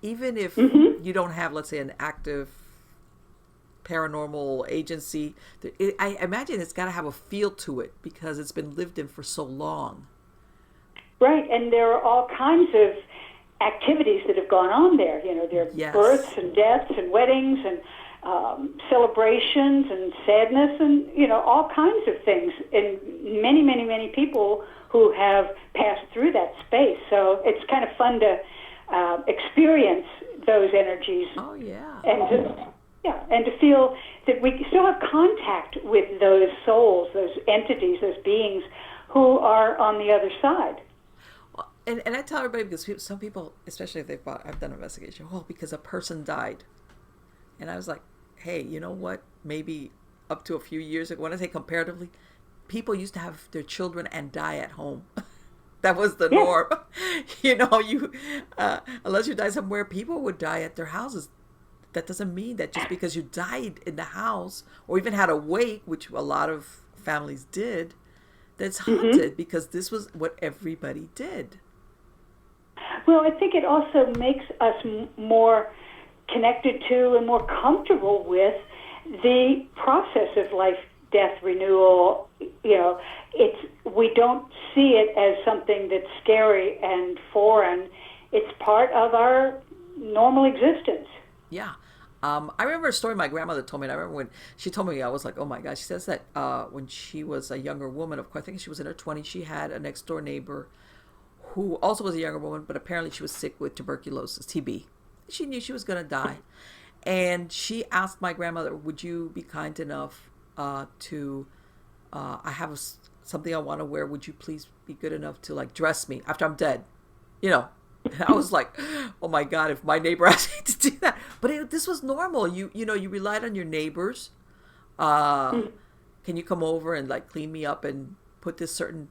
even if you don't have, let's say, an active paranormal agency, I imagine it's got to have a feel to it because it's been lived in for so long. Right, and there are all kinds of activities that have gone on there. You know, there are Yes. births and deaths and weddings and celebrations and sadness and, you know, all kinds of things. And many, many, many people who have passed through that space. So it's kind of fun to experience those energies. Oh, yeah. And to feel that we still have contact with those souls, those entities, those beings who are on the other side. Well, and I tell everybody, because some people, especially if I've done an investigation, well, because a person died. And I was like, hey, you know what? Maybe up to a few years ago, when I say comparatively, people used to have their children and die at home. That was the norm. You know, unless you die somewhere, people would die at their houses. That doesn't mean that just because you died in the house or even had a wake, which a lot of families did, that's haunted, because this was what everybody did. Well, I think it also makes us more connected to and more comfortable with the process of life, death, renewal. You know, we don't see it as something that's scary and foreign. It's part of our normal existence. Yeah. I remember a story my grandmother told me, and I remember when she told me, I was like, oh my gosh. She says that when she was a younger woman, of course, I think she was in her 20s, she had a next door neighbor who also was a younger woman, but apparently she was sick with tuberculosis, TB. She knew she was going to die. And she asked my grandmother, would you be kind enough to, I have something I want to wear. Would you please be good enough to like dress me after I'm dead? You know. And I was like, oh my God, if my neighbor asked me to do that. But this was normal. You know, you relied on your neighbors. Can you come over and like clean me up and put this certain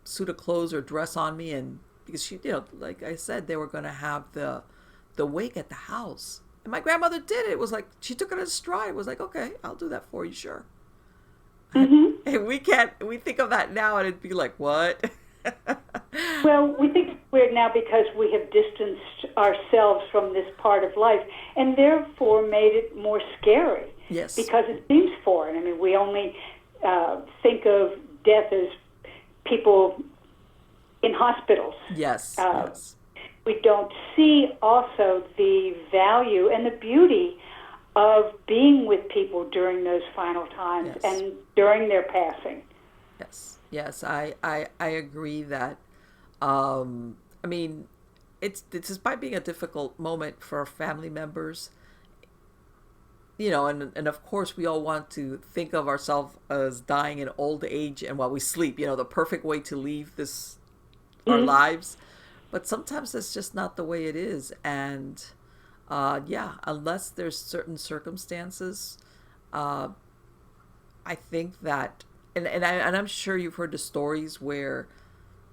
suit of clothes or dress on me? And because she, you know, like I said, they were going to have the wake at the house. And my grandmother did it. It was like, she took it in stride. It was like, okay, I'll do that for you, sure. Mm-hmm. And we think of that now and it'd be like, what? Well, we think it's weird now because we have distanced ourselves from this part of life and therefore made it more scary. Yes. Because it seems foreign. I mean, we only think of death as people in hospitals. Yes, yes. We don't see also the value and the beauty of being with people during those final times and during their passing. Yes, I agree that, I mean, it's despite being a difficult moment for family members, you know, and of course we all want to think of ourselves as dying in old age and while we sleep, you know, the perfect way to leave our lives. But sometimes that's just not the way it is. And unless there's certain circumstances, I think that, and I'm sure you've heard the stories where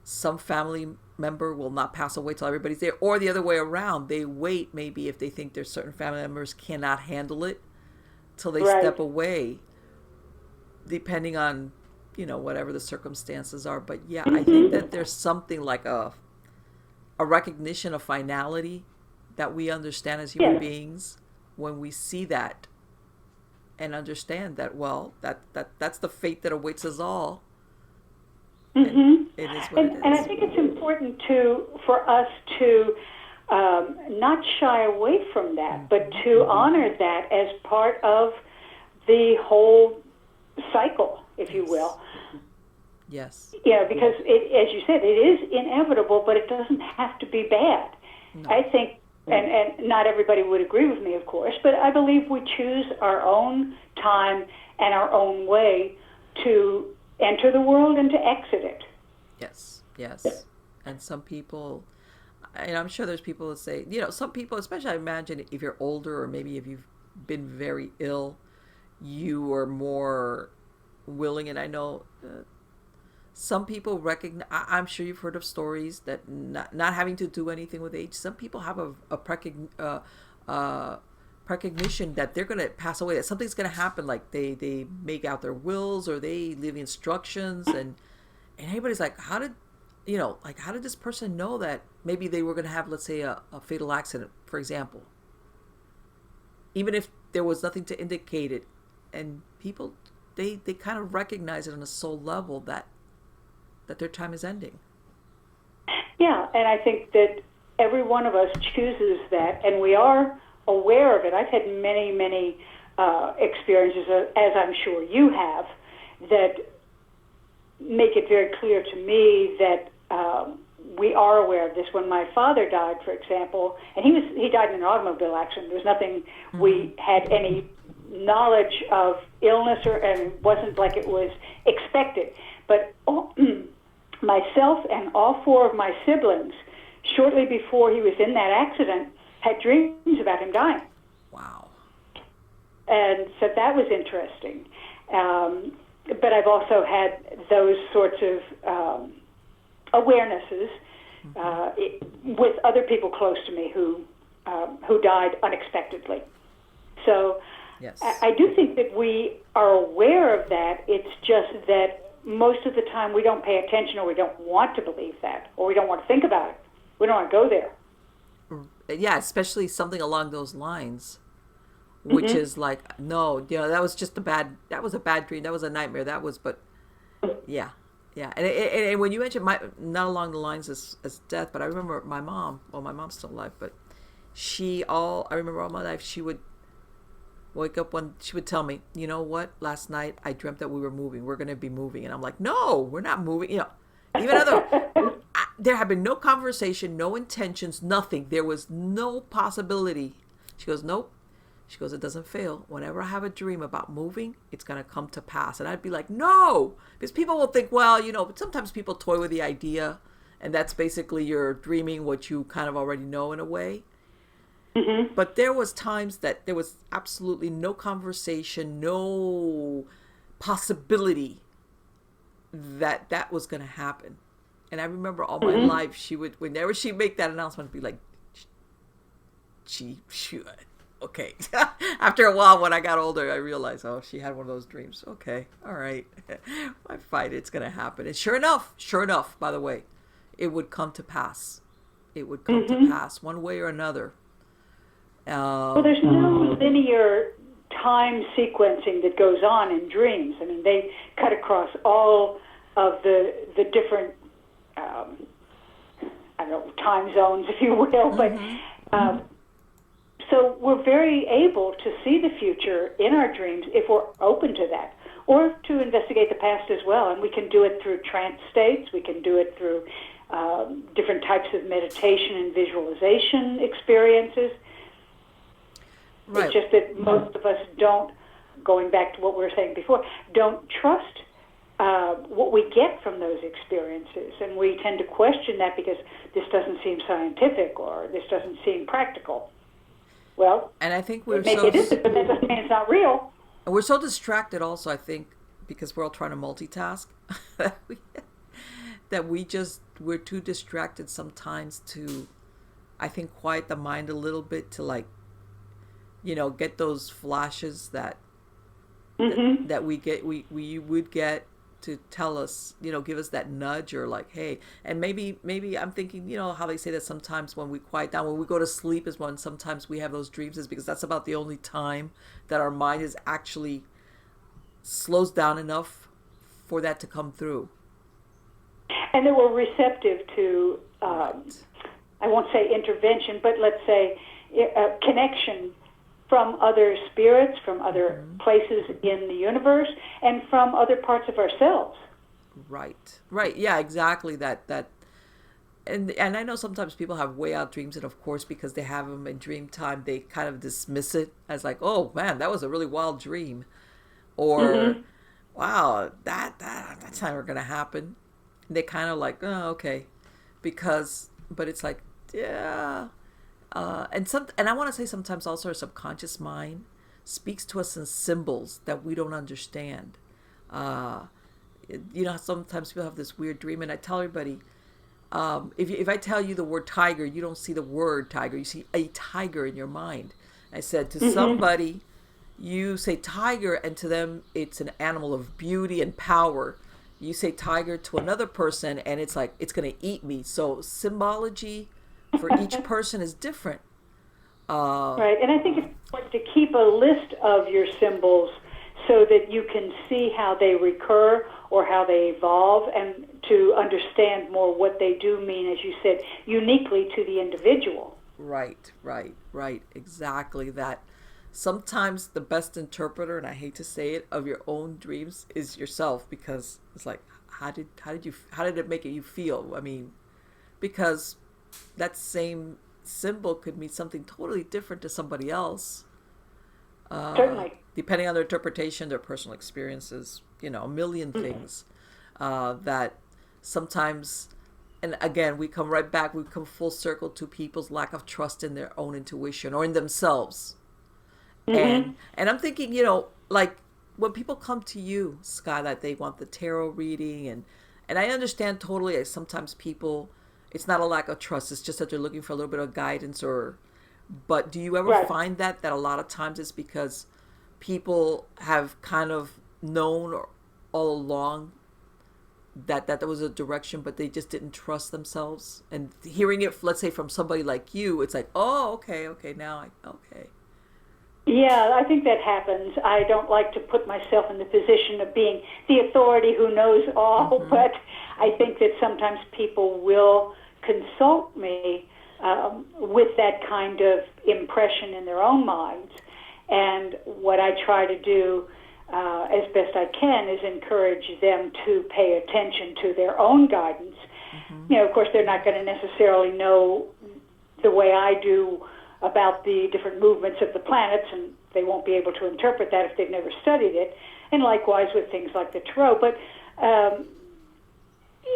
some family member will not pass away till everybody's there, or the other way around. They wait, maybe if they think there's certain family members cannot handle it, till they step away, depending on, you know, whatever the circumstances are. But yeah, I think that there's something like a recognition of finality that we understand as human beings when we see that and understand that, well, that's the fate that awaits us all. Mm-hmm. It is what it is. And I think it's important for us to not shy away from that, but to honor that as part of the whole cycle, if you will. Yes. Yeah, because as you said, it is inevitable, but it doesn't have to be bad. No. I think, and not everybody would agree with me, of course, but I believe we choose our own time and our own way to enter the world and to exit it. Yes. And some people, and I'm sure there's people that say, you know, some people, especially I imagine if you're older or maybe if you've been very ill, you are more willing, and I know some people recognize, I'm sure you've heard of stories that not having to do anything with age, some people have a recognition that they're going to pass away, that something's going to happen, like they make out their wills or they leave instructions, and everybody's like, how did this person know that maybe they were going to have, let's say, a fatal accident, for example, even if there was nothing to indicate it. And people, they kind of recognize it on a soul level that their time is ending. Yeah, and I think that every one of us chooses that, and we are aware of it. I've had many, many experiences, as I'm sure you have, that make it very clear to me that we are aware of this. When my father died, for example, and he died in an automobile accident. There was nothing we had any knowledge of illness, and it wasn't like it was expected. But myself and all four of my siblings, shortly before he was in that accident, had dreams about him dying. Wow. And so that was interesting. But I've also had those sorts of awarenesses with other people close to me who died unexpectedly. So yes. I do think that we are aware of that. It's just that most of the time we don't pay attention, or we don't want to believe that, or we don't want to think about it. We don't want to go there. Yeah, especially something along those lines, which is like, no, that was just a bad dream. That was a nightmare. Yeah. And when you mentioned not along the lines as death, but I remember my mom, my mom's still alive, but I remember all my life, she would wake up she would tell me, you know what, last night I dreamt that we were moving. We're going to be moving. And I'm like, no, we're not moving. Even though there had been no conversation, no intentions, nothing. There was no possibility. She goes, nope. She goes, it doesn't fail. Whenever I have a dream about moving, it's going to come to pass. And I'd be like, no, because people will think, well, sometimes people toy with the idea, and that's basically you're dreaming what you kind of already know in a way. Mm-hmm. But there was times that there was absolutely no conversation, no possibility that was going to happen. And I remember all my life, whenever she'd make that announcement, be like, she should. Okay. After a while, when I got older, I realized, she had one of those dreams. Okay. All right. I fight. It's going to happen. And sure enough, by the way, it would come to pass. It would come to pass one way or another. Well, there's no linear time sequencing that goes on in dreams. I mean, they cut across all of the different, time zones, if you will. But so we're very able to see the future in our dreams if we're open to that, or to investigate the past as well. And we can do it through trance states. We can do it through different types of meditation and visualization experiences. Right. It's just that most of us don't, going back to what we were saying before, don't trust what we get from those experiences. And we tend to question that because this doesn't seem scientific, or this doesn't seem practical. Well, and I think maybe it isn't, but that doesn't mean it's not real. And we're so distracted also, I think, because we're all trying to multitask, that we're too distracted sometimes to, I think, quiet the mind a little bit to get those flashes that we would get to tell us, give us that nudge, or like, hey, and maybe I'm thinking, how they say that sometimes when we quiet down, when we go to sleep is when sometimes we have those dreams, is because that's about the only time that our mind is actually slows down enough for that to come through. And that we're receptive to, I won't say intervention, but let's say connection from other spirits, from other places in the universe, and from other parts of ourselves. Right. Yeah, exactly. And I know sometimes people have way out dreams, and of course, because they have them in dream time, they kind of dismiss it as like, oh man, that was a really wild dream, or wow, that's never gonna happen. And they kind of like, oh, okay, but it's like, yeah. And I want to say sometimes also our subconscious mind speaks to us in symbols that we don't understand. Sometimes people have this weird dream, and I tell everybody, if I tell you the word tiger, you don't see the word tiger, you see a tiger in your mind. I said to somebody, you say tiger, and to them it's an animal of beauty and power. You say tiger to another person, and it's like, it's going to eat me. So symbology for each person is different. Right, and I think it's important to keep a list of your symbols so that you can see how they recur or how they evolve, and to understand more what they do mean, as you said, uniquely to the individual. Right, right, right. Exactly that. Sometimes the best interpreter, and I hate to say it, of your own dreams is yourself, because it's like, how did it make you feel? I mean, because that same symbol could mean something totally different to somebody else. Certainly. Depending on their interpretation, their personal experiences, a million things that sometimes, and again, we come full circle to people's lack of trust in their own intuition or in themselves. And I'm thinking, like when people come to you, Skye, that they want the tarot reading, and I understand totally, like, sometimes people, it's not a lack of trust, it's just that they're looking for a little bit of guidance, but do you ever find that a lot of times it's because people have kind of known all along that there was a direction, but they just didn't trust themselves? And hearing it, let's say, from somebody like you, it's like, oh, okay, okay. Yeah, I think that happens. I don't like to put myself in the position of being the authority who knows all, but I think that sometimes people will consult me with that kind of impression in their own minds. And what I try to do as best I can is encourage them to pay attention to their own guidance. Of course, they're not going to necessarily know the way I do about the different movements of the planets, and they won't be able to interpret that if they've never studied it. And likewise with things like the tarot. But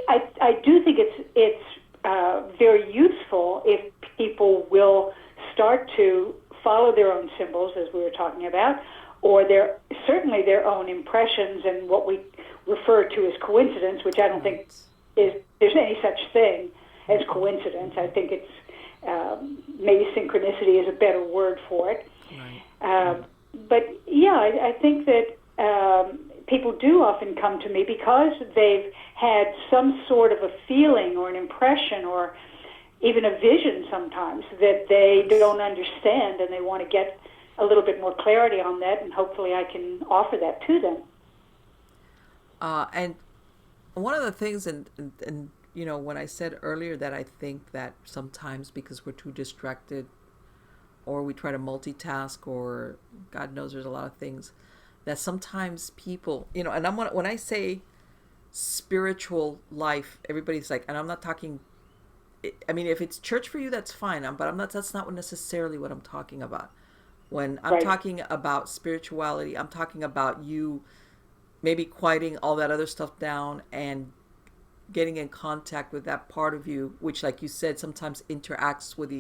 I do think it's very useful if people will start to follow their own symbols, as we were talking about, or certainly their own impressions and what we refer to as coincidence, which I don't think there's any such thing as coincidence. I think it's maybe synchronicity is a better word for it. But yeah, I think that people do often come to me because they've had some sort of a feeling or an impression or even a vision sometimes that they don't understand, and they want to get a little bit more clarity on that, and hopefully I can offer that to them. And one of the things, and when I said earlier that I think that sometimes because we're too distracted, or we try to multitask, or God knows there's a lot of things, that sometimes people, and when I say spiritual life, everybody's like, and I'm not talking, I mean, if it's church for you, that's fine, that's not necessarily what I'm talking about. When I'm talking about spirituality, I'm talking about you maybe quieting all that other stuff down and getting in contact with that part of you, which, like you said, sometimes interacts with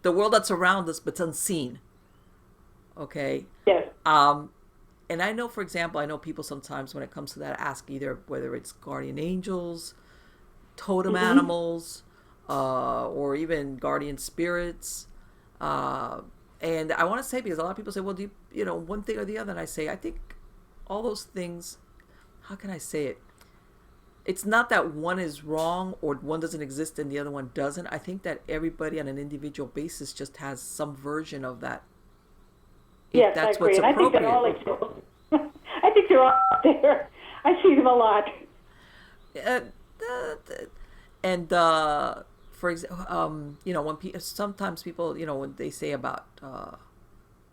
the world that's around us, but it's unseen. Okay? Yes. And I know, for example, people sometimes when it comes to that ask either whether it's guardian angels, totem animals, or even guardian spirits. And I want to say, because a lot of people say, well, do you, one thing or the other? And I say, I think all those things, how can I say it? It's not that one is wrong or one doesn't exist and the other one doesn't. I think that everybody on an individual basis just has some version of that. Yes, I agree. And I think they're all exist. I think they're all out there. I see them a lot. And for example, when sometimes people, when they say about,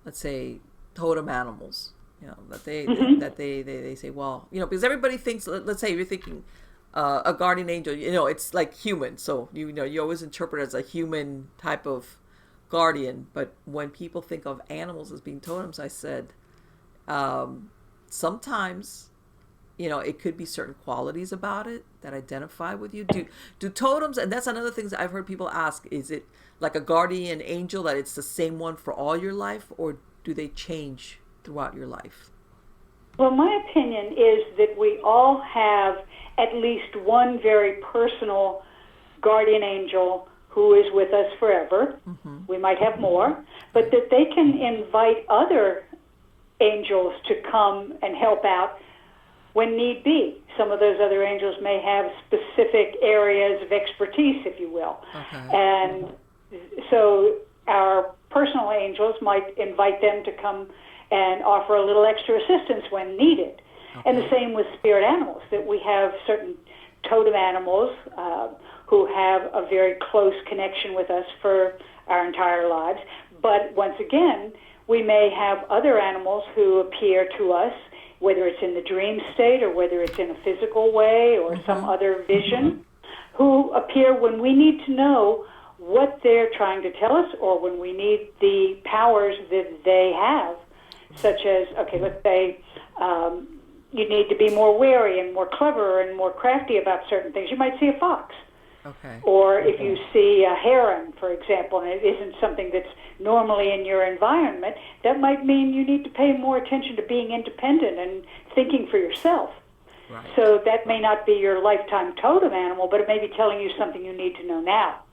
let's say, totem animals, that they say, well, because everybody thinks, let's say you're thinking a guardian angel, it's like human, so you always interpret it as a human type of guardian. But when people think of animals as being totems, I said sometimes it could be certain qualities about it that identify with you. Do totems, and that's another thing that I've heard people ask, is it like a guardian angel that it's the same one for all your life, or do they change throughout your life? Well, my opinion is that we all have at least one very personal guardian angel who is with us forever. We might have more, but that they can invite other angels to come and help out when need be. Some of those other angels may have specific areas of expertise, if you will. And so our personal angels might invite them to come and offer a little extra assistance when needed. And the same with spirit animals, that we have certain totem animals who have a very close connection with us for our entire lives. But once again, we may have other animals who appear to us, whether it's in the dream state or whether it's in a physical way or some other vision, who appear when we need to know what they're trying to tell us or when we need the powers that they have, such as, okay, let's say you need to be more wary and more clever and more crafty about certain things. You might see a fox. Okay. Or if you see a heron, for example, and it isn't something that's normally in your environment, that might mean you need to pay more attention to being independent and thinking for yourself. Right. So that may not be your lifetime totem animal, but it may be telling you something you need to know now.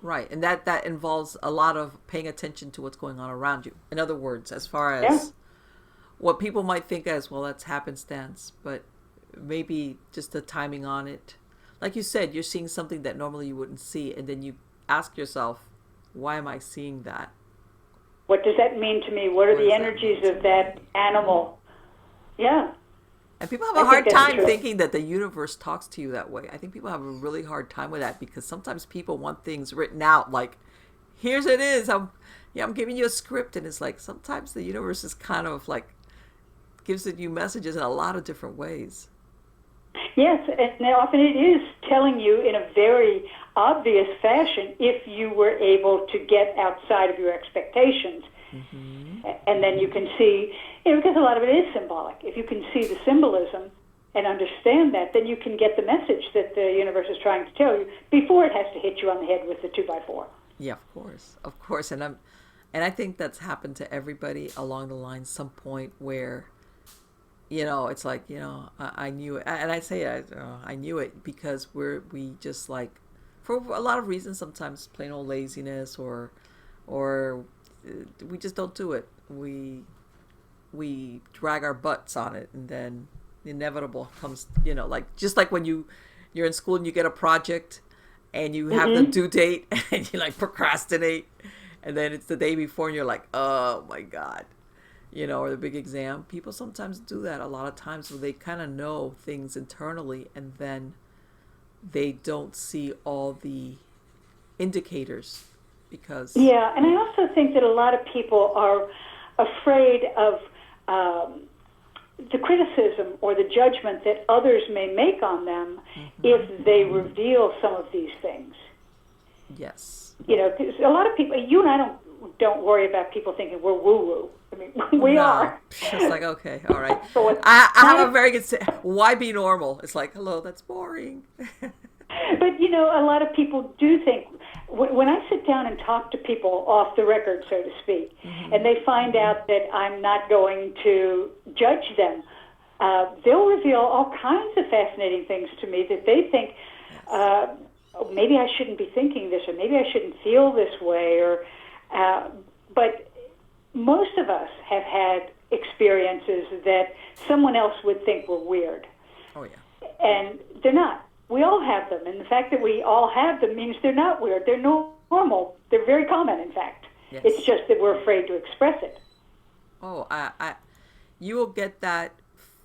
Right, and that involves a lot of paying attention to what's going on around you. In other words, as far as what people might think as, well, that's happenstance, but maybe just the timing on it. Like you said, you're seeing something that normally you wouldn't see, and then you ask yourself, why am I seeing that? What does that mean to me? What are the energies of that animal? Yeah. And people have a hard time thinking that the universe talks to you that way. I think people have a really hard time with that because sometimes people want things written out, like, here's it is. I'm giving you a script, and it's like sometimes the universe is kind of like gives you messages in a lot of different ways. Yes, and often it is telling you in a very obvious fashion if you were able to get outside of your expectations. And then you can see, because a lot of it is symbolic. If you can see the symbolism and understand that, then you can get the message that the universe is trying to tell you before it has to hit you on the head with the 2x4. Yeah, of course, and I think that's happened to everybody along the line. Some point where, it's like, I knew it, and I say I knew it because we just like, for a lot of reasons, sometimes plain old laziness or we just don't do it. We drag our butts on it, and then the inevitable comes, like just like when you're in school and you get a project and you have the due date and you like procrastinate, and then it's the day before and you're like, oh my God, or the big exam. People sometimes do that a lot of times where they kind of know things internally and then they don't see all the indicators because... Yeah, and I also think that a lot of people are afraid of the criticism or the judgment that others may make on them if they reveal some of these things. Yes. Because a lot of people, you and I don't worry about people thinking we're woo-woo. I mean, we are. It's like, okay, all right. I have a very good... Why be normal? It's like, hello, that's boring. But, a lot of people do think, when I sit down and talk to people off the record, so to speak, and they find out that I'm not going to judge them, they'll reveal all kinds of fascinating things to me that they think, maybe I shouldn't be thinking this, or maybe I shouldn't feel this way, but most of us have had experiences that someone else would think were weird. Oh, yeah. And they're not. We all have them, and the fact that we all have them means they're not weird. They're normal. They're very common, in fact. Yes. It's just that we're afraid to express it. Oh, you will get that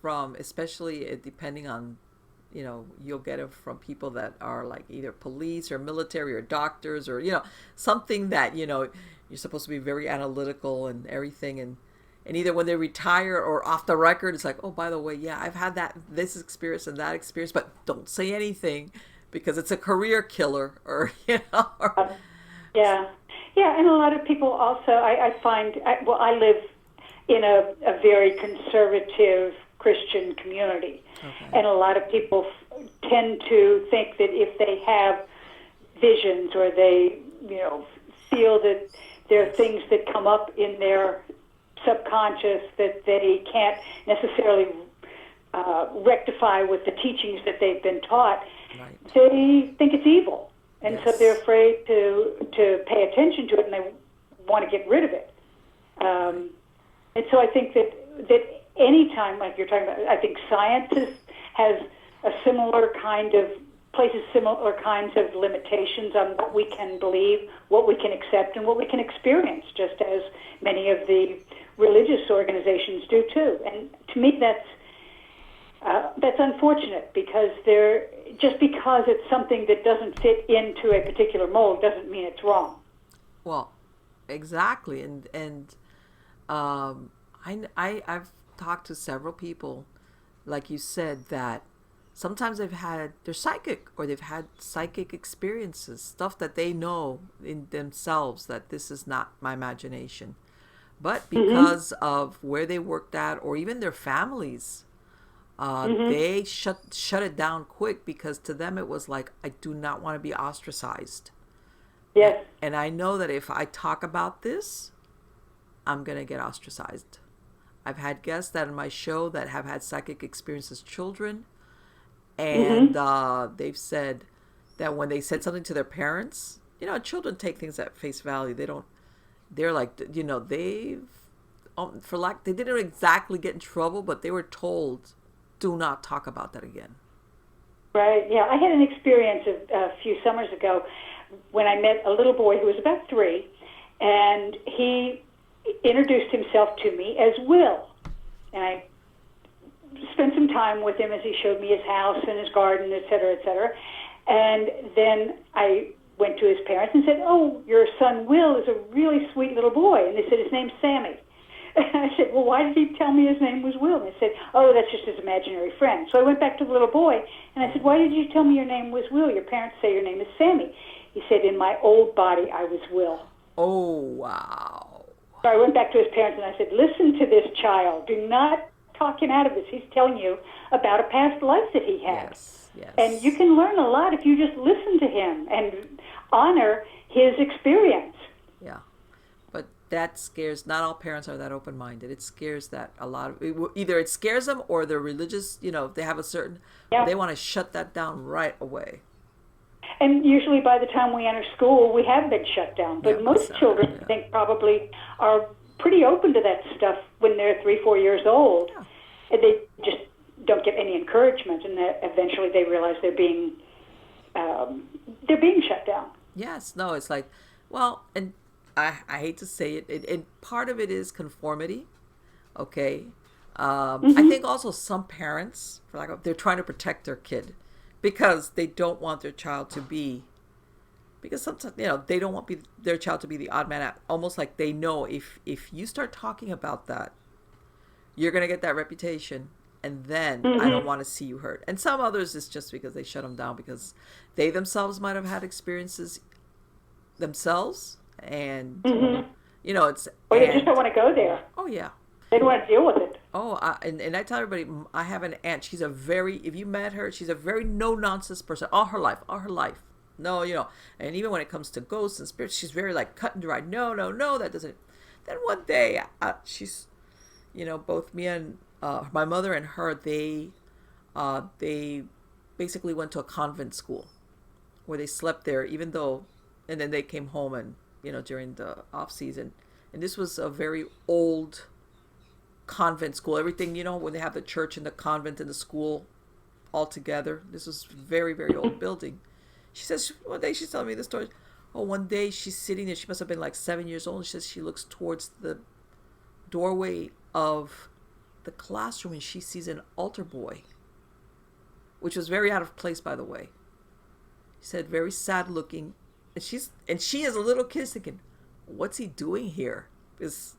from, especially depending on, you'll get it from people that are like either police or military or doctors or, something that, you're supposed to be very analytical and everything. And either when they retire or off the record, it's like, oh, by the way, yeah, I've had this experience and that experience, but don't say anything because it's a career killer or, Yeah. Yeah, and a lot of people also, I find, I live in a very conservative Christian community. Okay. And a lot of people tend to think that if they have visions or they, feel that there are things that come up in their subconscious that they can't necessarily rectify with the teachings that they've been taught, right. They think it's evil. And so they're afraid to pay attention to it, and they want to get rid of it. And so I think that any time, like you're talking about, I think science has a similar kind of, places similar kinds of limitations on what we can believe, what we can accept, and what we can experience, just as many of the religious organizations do too. And to me, that's unfortunate because there just because it's something that doesn't fit into a particular mold doesn't mean it's wrong. Well, exactly. I've talked to several people, like you said, that sometimes they're psychic, or they've had psychic experiences, stuff that they know in themselves that this is not my imagination. But because of where they worked at, or even their families, they shut it down quick, because to them it was like, I do not want to be ostracized. Yes. And I know that if I talk about this, I'm going to get ostracized. I've had guests that in my show that have had psychic experiences as children, and they've said that when they said something to their parents, children take things at face value. They're like, they didn't exactly get in trouble, but they were told, do not talk about that again. Right, yeah. I had an experience a few summers ago when I met a little boy who was about 3, and he introduced himself to me as Will. And I spent some time with him as he showed me his house and his garden, et cetera, et cetera. And then I went to his parents and said, oh, your son Will is a really sweet little boy. And they said, his name's Sammy. And I said, well, why did he tell me his name was Will? And they said, oh, that's just his imaginary friend. So I went back to the little boy, and I said, why did you tell me your name was Will? Your parents say your name is Sammy. He said, in my old body, I was Will. Oh, wow. So I went back to his parents, and I said, listen to this child. Do not talk him out of this. He's telling you about a past life that he had. Yes. And you can learn a lot if you just listen to him and honor his experience. Yeah. But that scares, not all parents are that open-minded. It scares that a lot of, either it scares them, or they're religious, if they have a certain, they want to shut that down right away. And usually by the time we enter school, we have been shut down. But most children, I think, probably are pretty open to that stuff when they're 3, 4 years old. Yeah. And they just don't get any encouragement, and that eventually they realize they're being shut down. Yes, no, it's like, well, and I hate to say it, and part of it is conformity, okay? I think also some parents, they're trying to protect their kid, because they don't want their child to be, because sometimes, they don't want their child to be the odd man out. Almost like they know if you start talking about that, you're going to get that reputation, and then I don't want to see you hurt. And some others, it's just because they shut them down, because they themselves might have had experiences themselves, and, it's... Or they just don't want to go there. Oh, yeah. They don't want to deal with it. Oh, and I tell everybody, I have an aunt. She's if you met her, she's a very no-nonsense person all her life. No, and even when it comes to ghosts and spirits, she's very like cut and dry. No, that doesn't. Then one day, she's, both me and my mother and her, they basically went to a convent school where they slept there, even though, and then they came home and, during the off season. And this was a very old convent school. Everything, when they have the church and the convent and the school all together. This was very, very old building. She says, one day she's telling me the story. Oh, one day she's sitting there. She must have been like 7 years old. And she says she looks towards the doorway of the classroom and she sees an altar boy, which was very out of place, by the way. She said, very sad looking. And she as a little kid is thinking, what's he doing here? Because,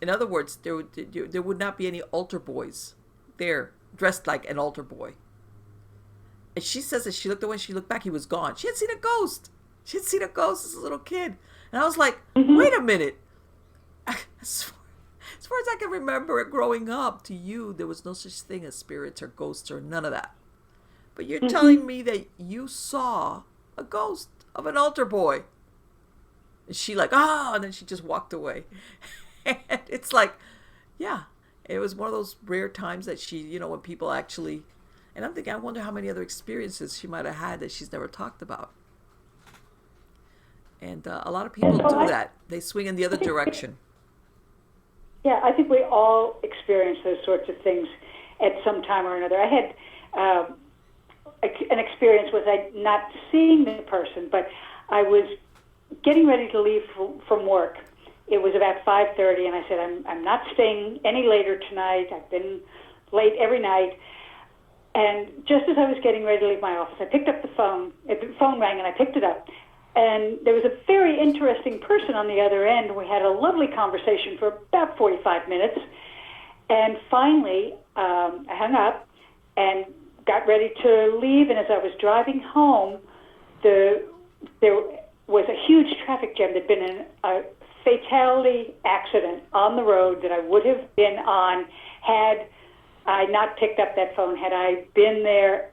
in other words, there would not be any altar boys there dressed like an altar boy. And she says that she looked away and she looked back, he was gone. She had seen a ghost. She had seen a ghost as a little kid. And I was like, wait a minute. As far as I can remember it growing up, to you, there was no such thing as spirits or ghosts or none of that. But you're telling me that you saw a ghost of an altar boy. And she like, and then she just walked away. And it's like, yeah, it was one of those rare times that she, when people actually, and I'm thinking, I wonder how many other experiences she might have had that she's never talked about. And a lot of people do that. They swing in the other direction. Yeah, I think we all experience those sorts of things at some time or another. I had an experience with not seeing the person, but I was getting ready to leave from work. It was about 5:30, and I said, I'm not staying any later tonight. I've been late every night. And just as I was getting ready to leave my office, I picked up the phone. The phone rang, and I picked it up. And there was a very interesting person on the other end. We had a lovely conversation for about 45 minutes. And finally, I hung up and got ready to leave. And as I was driving home, there was a huge traffic jam. There'd been a fatality accident on the road that I would have been on had I not picked up that phone, had I been there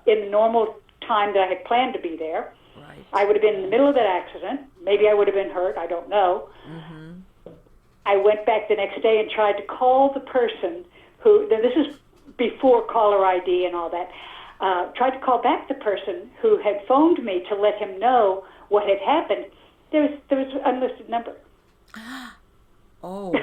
in the normal time that I had planned to be there. Right. I would have been in the middle of that accident. Maybe I would have been hurt. I don't know. Mm-hmm. I went back the next day and tried to call the person who, this is before caller ID and all that, tried to call back the person who had phoned me to let him know what had happened. There was an unlisted number. Oh.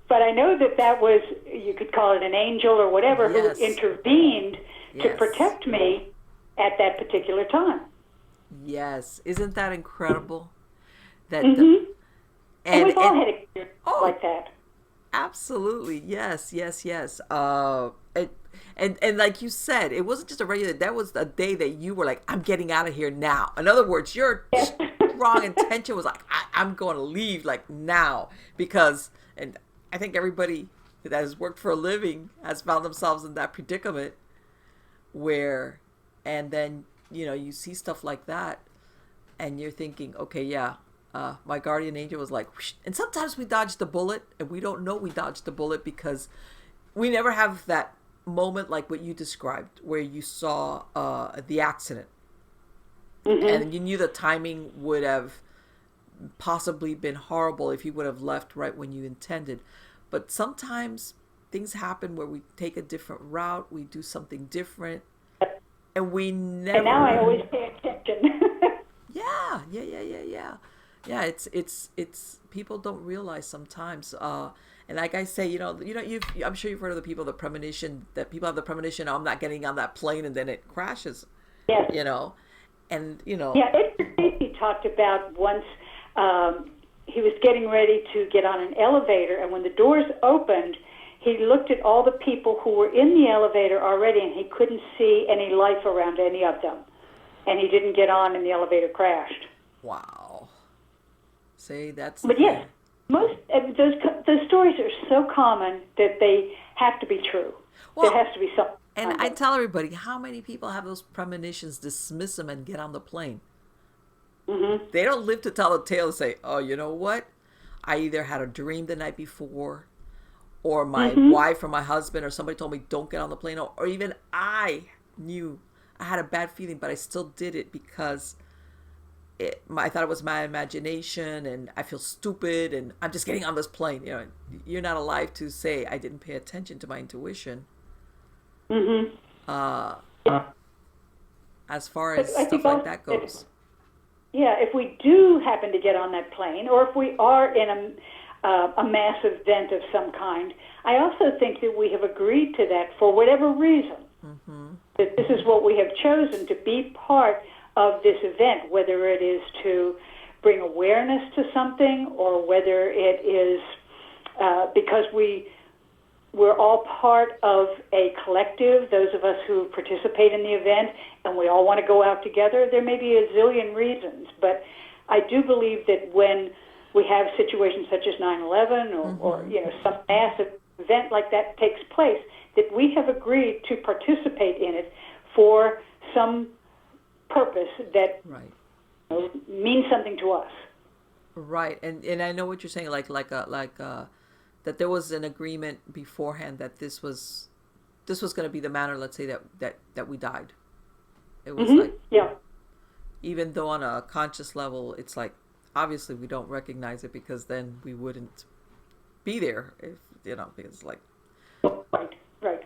But I know that was, you could call it an angel or whatever, yes. who intervened yes. to protect me at that particular time. Yes. Isn't that incredible? That mm-hmm. And we've all had experiences like that. Absolutely. Yes, yes, yes. And like you said, it wasn't just a regular, that was a day that you were like, I'm getting out of here now. In other words, your strong intention was like, I'm going to leave like now, because, and I think everybody that has worked for a living has found themselves in that predicament where, and then, you see stuff like that and you're thinking, okay, yeah, my guardian angel was like, whoosh. And sometimes we dodge the bullet and we don't know we dodged the bullet because we never have that moment like what you described where you saw the accident. Mm-hmm. And you knew the timing would have possibly been horrible if you would have left right when you intended. But sometimes things happen where we take a different route, we do something different, and we never... And now I always pay attention. Yeah. Yeah, it's people don't realize sometimes. And like I say, I'm sure you've heard of the people, the premonition, that people have the premonition, I'm not getting on that plane, and then it crashes. Yes. And Yeah, Edgar Casey talked about once he was getting ready to get on an elevator, and when the doors opened, he looked at all the people who were in the elevator already, and he couldn't see any life around any of them. And he didn't get on, and the elevator crashed. Wow. See, that's... But yes, most those stories are so common that they have to be true. Well, there has to be something. And I tell everybody, how many people have those premonitions, dismiss them, and get on the plane? Mm-hmm. They don't live to tell the tale and say, oh, you know what? I either had a dream the night before, or my mm-hmm. wife or my husband or somebody told me don't get on the plane, or even I knew I had a bad feeling, but I still did it because I thought it was my imagination and I feel stupid and I'm just getting on this plane. You're not alive to say I didn't pay attention to my intuition. Mm-hmm. As far as stuff like that goes. If we do happen to get on that plane, or if we are in a mass event of some kind, I also think that we have agreed to that for whatever reason. Mm-hmm. That this is what we have chosen to be part of this event, whether it is to bring awareness to something or whether it is because we're all part of a collective, those of us who participate in the event, and we all want to go out together. There may be a zillion reasons, but I do believe that when we have situations such as 9/11 or some massive event like that takes place, that we have agreed to participate in it for some purpose that means something to us. Right, and I know what you're saying, like that there was an agreement beforehand that this was going to be the manner, let's say, that we died. It was mm-hmm. Even though on a conscious level, it's like obviously we don't recognize it because then we wouldn't be there if because it's like right.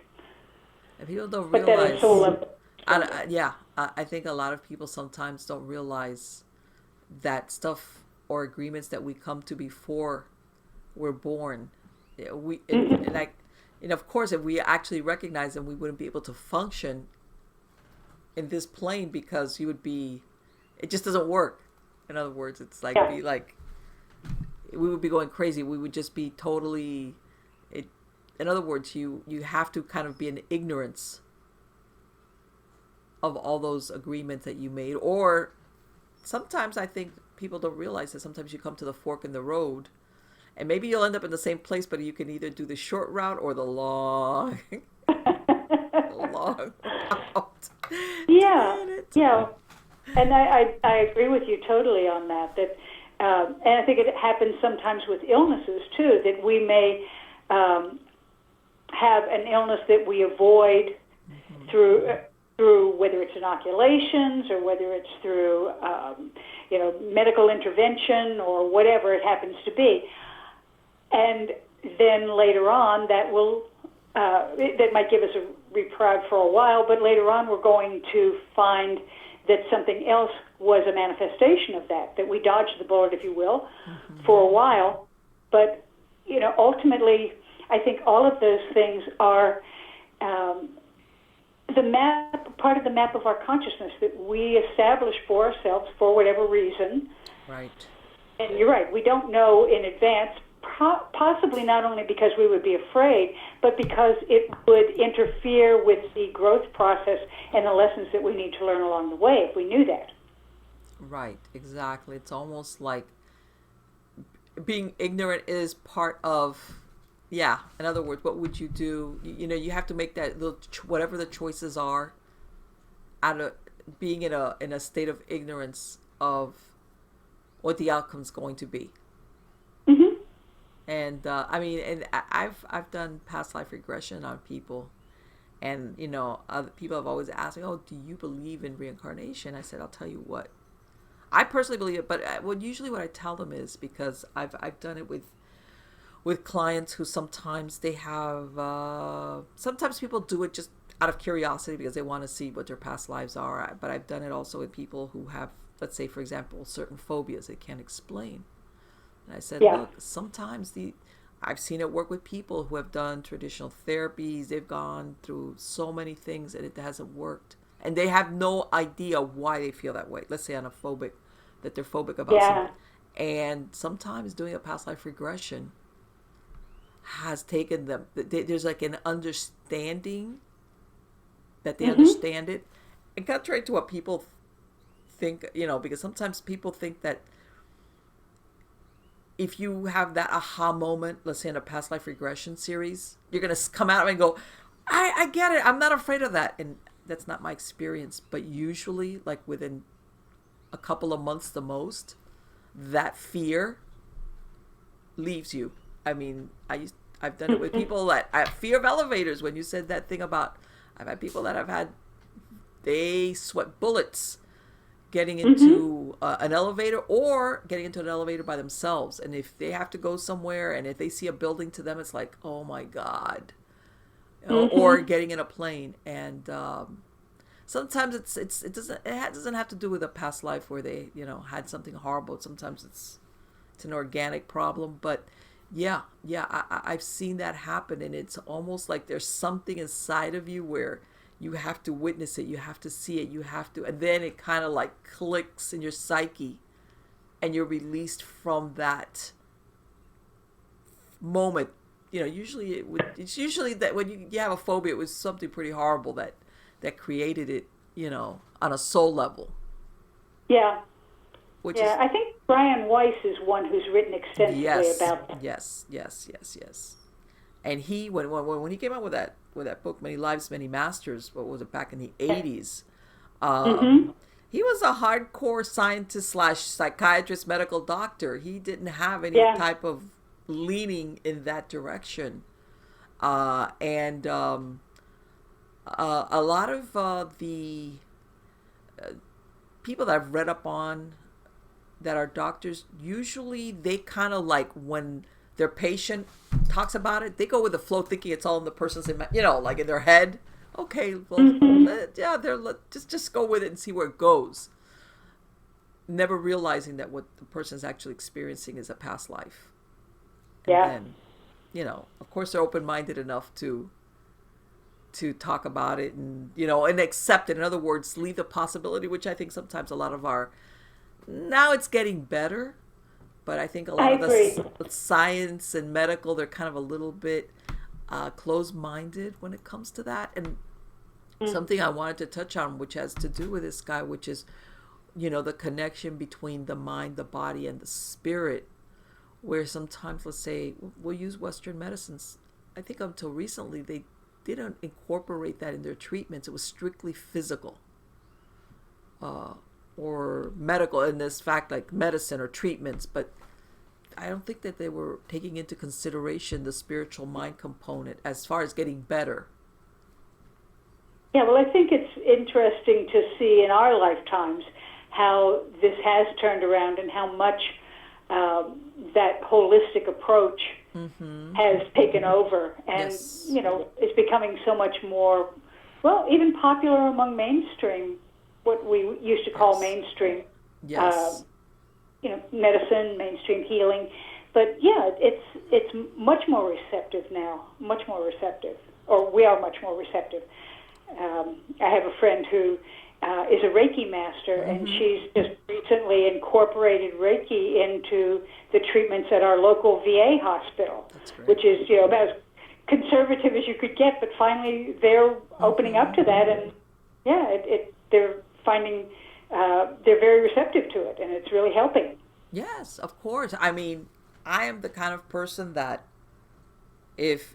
And people don't but realize. That I think a lot of people sometimes don't realize that stuff or agreements that we come to before we're born. And of course, if we actually recognize them, we wouldn't be able to function in this plane because it just doesn't work. In other words, it's like we would be going crazy. We would just be totally, in other words, you have to kind of be in ignorance of all those agreements that you made. Or sometimes I think people don't realize that sometimes you come to the fork in the road, and maybe you'll end up in the same place, but you can either do the short route or the long, the long route. Yeah, Dang it. yeah. And I agree with you totally on that. And I think it happens sometimes with illnesses too, that we may have an illness that we avoid through whether it's inoculations or whether it's through medical intervention or whatever it happens to be, and then later on that might give us a reprieve for a while, but later on we're going to find that something else was a manifestation of that we dodged the bullet, if you will, for a while. But, ultimately, I think all of those things are part of the map of our consciousness that we establish for ourselves for whatever reason. Right. And you're right, we don't know in advance, possibly not only because we would be afraid, but because it would interfere with the growth process and the lessons that we need to learn along the way if we knew that. Right, exactly. It's almost like being ignorant is part of, in other words, what would you do? You have to make that little, whatever the choices are, out of being in a state of ignorance of what the outcome's going to be. Mm-hmm. And I've done past life regression on people, and other people have always asked me, "Oh, do you believe in reincarnation?" I said, "I'll tell you what, I personally believe it, but usually what I tell them is, because I've done it with clients who sometimes they have sometimes people do it just out of curiosity because they want to see what their past lives are, but I've done it also with people who have, let's say, for example, certain phobias they can't explain. And I said, look, sometimes I've seen it work with people who have done traditional therapies. They've gone through so many things and it hasn't worked. And they have no idea why they feel that way. Let's say that they're phobic about something. And sometimes doing a past life regression has taken them, there's like an understanding that they understand it. And contrary to what people think, because sometimes people think that if you have that aha moment, let's say in a past life regression series, you're going to come out and go, I get it. I'm not afraid of that. And that's not my experience. But usually, like within a couple of months the most, that fear leaves you. I mean, I've done it with people that I have fear of elevators. When you said that thing about, I've had people that they sweat bullets getting into an elevator or getting into an elevator by themselves. And if they have to go somewhere and if they see a building to them, it's like, oh my God. Or getting in a plane. And sometimes it doesn't have to do with a past life where they, had something horrible. Sometimes it's an organic problem. But I've seen that happen. And it's almost like there's something inside of you where you have to witness it, you have to see it, and then it kind of like clicks in your psyche and you're released from that moment. Usually it's usually that when you have a phobia, it was something pretty horrible that created it, on a soul level. Yeah. I think Brian Weiss is one who's written extensively about that. Yes. And he, when he came out with that book, Many Lives, Many Masters, what was it, back in the 80s, he was a hardcore scientist / psychiatrist, medical doctor. He didn't have any type of leaning in that direction. And a lot of the people that I've read up on that are doctors, usually they kind of like, when their patient talks about it, they go with the flow, thinking it's all in the person's, like in their head. Okay, well, just go with it and see where it goes. Never realizing that what the person's actually experiencing is a past life. And then, of course, they're open-minded enough to talk about it and accept it. In other words, leave the possibility, which I think sometimes a lot of now it's getting better. But I think a lot of the science and medical, they're kind of a little bit closed-minded when it comes to that. And something I wanted to touch on, which has to do with this guy, which is, the connection between the mind, the body, and the spirit, where sometimes, let's say, we'll use Western medicines. I think until recently, they didn't incorporate that in their treatments. It was strictly physical or medical in this fact, like medicine or treatments. But I don't think that they were taking into consideration the spiritual mind component as far as getting better. Yeah, well, I think it's interesting to see in our lifetimes how this has turned around and how much that holistic approach has taken over and, Yes. is becoming so much more, well, even popular among mainstream, what we used to call mainstream, Yes. medicine, mainstream healing. But, yeah, it's much more receptive now, much more receptive, or we are much more receptive. I have a friend who is a Reiki master, and she's just recently incorporated Reiki into the treatments at our local VA hospital, which is, about as conservative as you could get. But finally, they're opening up to that, and they're finding they're very receptive to it, and it's really helping. Yes, of course. I mean, I am the kind of person that if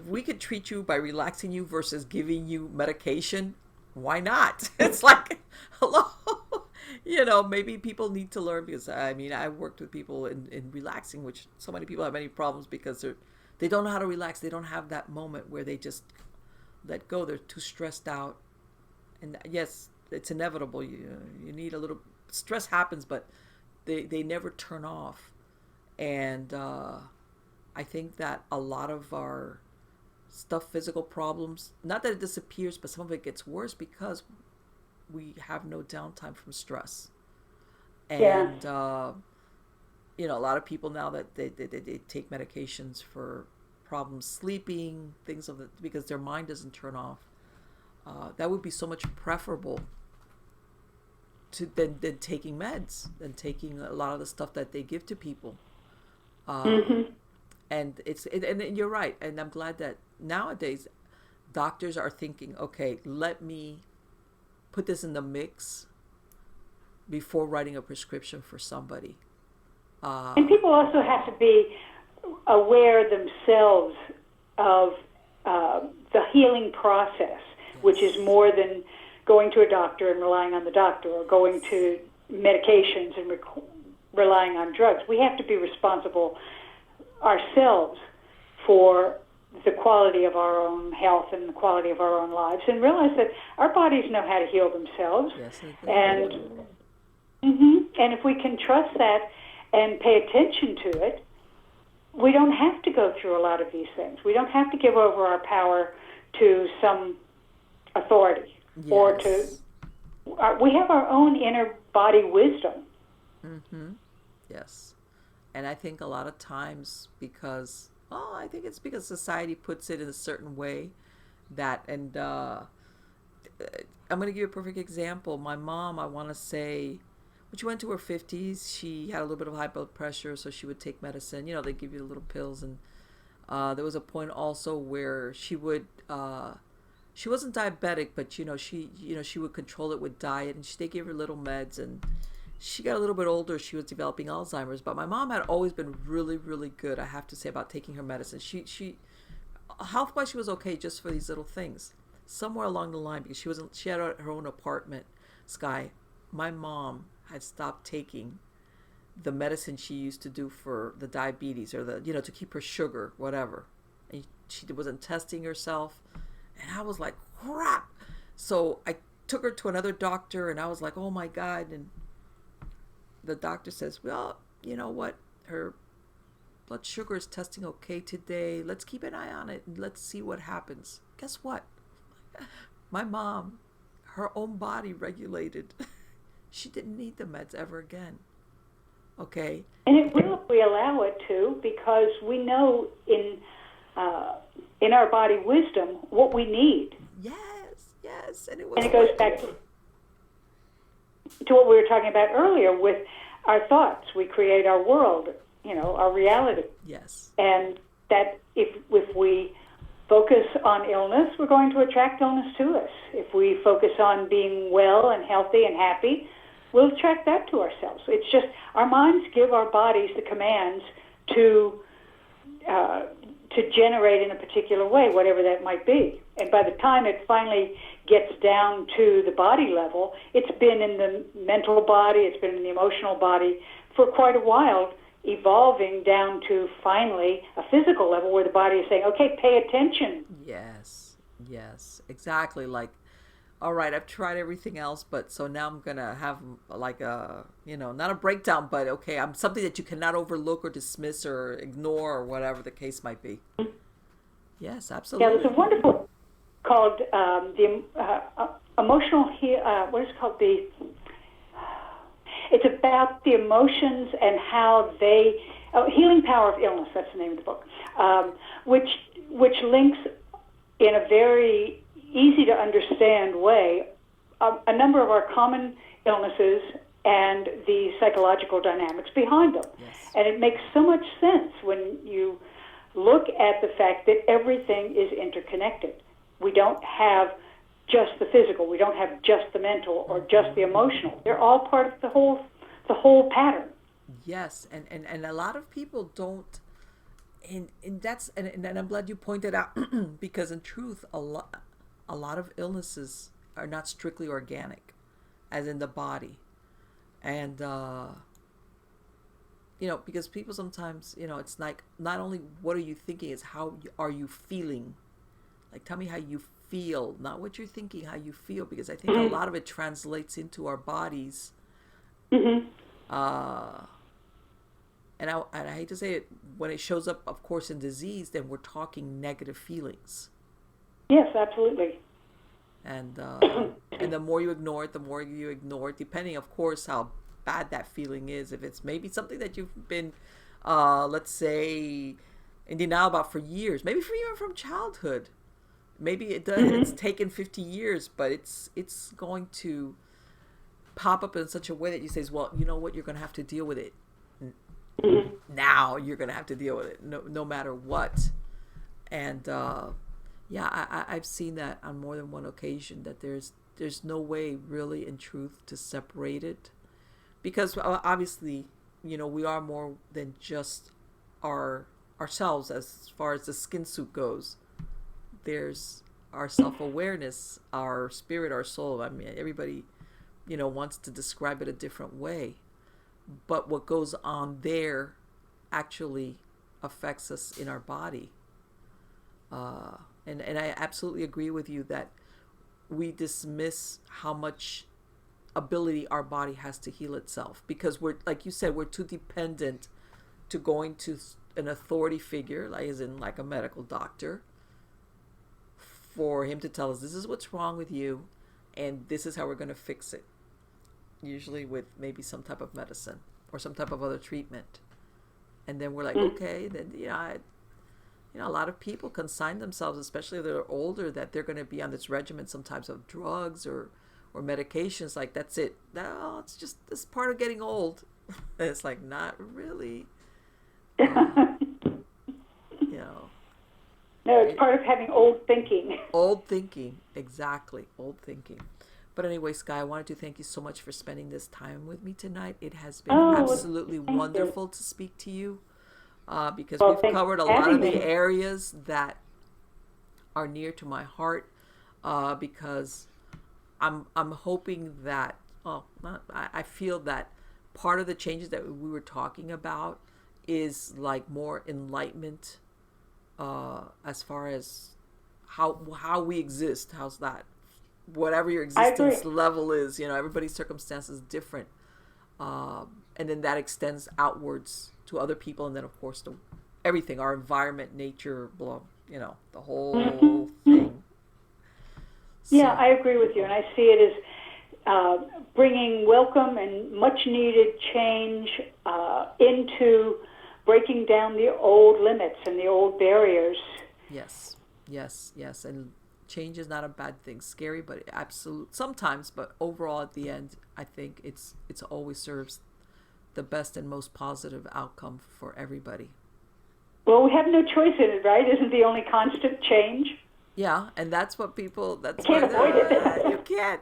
we could treat you by relaxing you versus giving you medication, why not? It's like, hello, maybe people need to learn, because I mean, I worked with people in relaxing, which so many people have many problems because they don't know how to relax. They don't have that moment where they just let go. They're too stressed out. And yes, it's inevitable. You need a little, stress happens, but they never turn off. And I think that a lot of our physical problems, not that it disappears, but some of it gets worse because we have no downtime from stress. And a lot of people now that they take medications for problems sleeping, things of it, because their mind doesn't turn off. That would be so much preferable than taking meds, than taking a lot of the stuff that they give to people. And and you're right, and I'm glad that nowadays doctors are thinking, okay, let me put this in the mix before writing a prescription for somebody. And people also have to be aware themselves of the healing process, which is more than going to a doctor and relying on the doctor, or going to medications and relying on drugs. We have to be responsible ourselves for the quality of our own health and the quality of our own lives, and realize that our bodies know how to heal themselves. Yes, they do. And if we can trust that and pay attention to it, we don't have to go through a lot of these things. We don't have to give over our power to some authority, or to we have our own inner body wisdom. Yes. And I think a lot of times I think it's because society puts it in a certain way that, and I'm going to give you a perfect example. My mom, I want to say, when she went to her 50s, she had a little bit of high blood pressure, so she would take medicine. They give you the little pills. And there was a point also where she would, she wasn't diabetic, but, she would control it with diet, and they gave her little meds, and she got a little bit older. She was developing Alzheimer's, but my mom had always been really, really good, I have to say, about taking her medicine. She health-wise, she was okay just for these little things. Somewhere along the line, because she had her own apartment, Skye, my mom had stopped taking the medicine she used to do for the diabetes, or to keep her sugar, whatever. And she wasn't testing herself. And I was like, crap. So I took her to another doctor, and I was like, oh my God. And the doctor says, well, you know what? Her blood sugar is testing okay today. Let's keep an eye on it and let's see what happens. Guess what? My mom, her own body regulated. She didn't need the meds ever again. Okay? And it will if we allow it to, because we know in our body wisdom what we need. Yes. And it goes back to what we were talking about earlier with our thoughts. We create our world, our reality. Yes. And that if we focus on illness, we're going to attract illness to us. If we focus on being well and healthy and happy, we'll attract that to ourselves. It's just our minds give our bodies the commands to generate in a particular way, whatever that might be. And by the time it finally gets down to the body level, it's been in the mental body, it's been in the emotional body for quite a while, evolving down to finally a physical level where the body is saying, okay, pay attention. Yes, exactly. Like, all right, I've tried everything else, but so now I'm going to have like a, not a breakdown, but okay, I'm something that you cannot overlook or dismiss or ignore or whatever the case might be. Yes, absolutely. Yeah, there's a wonderful called the emotional, what is it called? It's about the emotions and how they, Healing Power of Illness, that's the name of the book, which links in a very easy to understand way a number of our common illnesses and the psychological dynamics behind them. Yes. And it makes so much sense when you look at the fact that everything is interconnected. We don't have just the physical, we don't have just the mental or just the emotional. They're all part of the whole pattern. Yes, and a lot of people don't, and that's and I'm glad you pointed out because in truth a lot of illnesses are not strictly organic, as in the body, and because people sometimes it's like not only what are you thinking, it's how are you feeling. Like, tell me how you feel, not what you're thinking, how you feel, because I think a lot of it translates into our bodies. And I hate to say it, when it shows up, of course, in disease, then we're talking negative feelings. Yes, absolutely. And the more you ignore it, depending, of course, how bad that feeling is. If it's maybe something that you've been, let's say, in denial about for years, maybe even from childhood. Maybe it does. It's taken 50 years, but it's going to pop up in such a way that you say, well, you know what, you're going to have to deal with it. Now you're going to have to deal with it, no matter what. And I've seen that on more than one occasion, that there's no way really in truth to separate it, because obviously we are more than just ourselves as far as the skin suit goes. There's our self-awareness, our spirit, our soul. I mean, everybody wants to describe it a different way, but what goes on there actually affects us in our body. And I absolutely agree with you that we dismiss how much ability our body has to heal itself, because we're, like you said, we're too dependent to going to an authority figure, like as in like a medical doctor, for him to tell us this is what's wrong with you and this is how we're going to fix it, usually with maybe some type of medicine or some type of other treatment. And then we're like, okay, then a lot of people consign themselves, especially if they're older, that they're going to be on this regimen sometimes of drugs or medications. Like, that's it. No, it's just this part of getting old. And it's like, not really. No, it's part of having old thinking. Old thinking, exactly. Old thinking. But anyway, Skye, I wanted to thank you so much for spending this time with me tonight. It has been absolutely wonderful to speak to you, because we've covered a lot of the areas that are near to my heart, because I'm hoping that, I feel that part of the changes that we were talking about is like more enlightenment, as far as how we exist. How's that? Whatever your existence level is, everybody's circumstance is different, and then that extends outwards to other people, and then of course everything, our environment, nature, blah, the whole thing. So, yeah, I agree with you, and I see it as bringing welcome and much needed change into breaking down the old limits and the old barriers. Yes, and change is not a bad thing. Scary, but absolute sometimes, but overall at the end, I think it's always serves the best and most positive outcome for everybody. Well, we have no choice in it, right? Isn't the only constant change? Yeah, and that's what people. You That's why can't avoid it.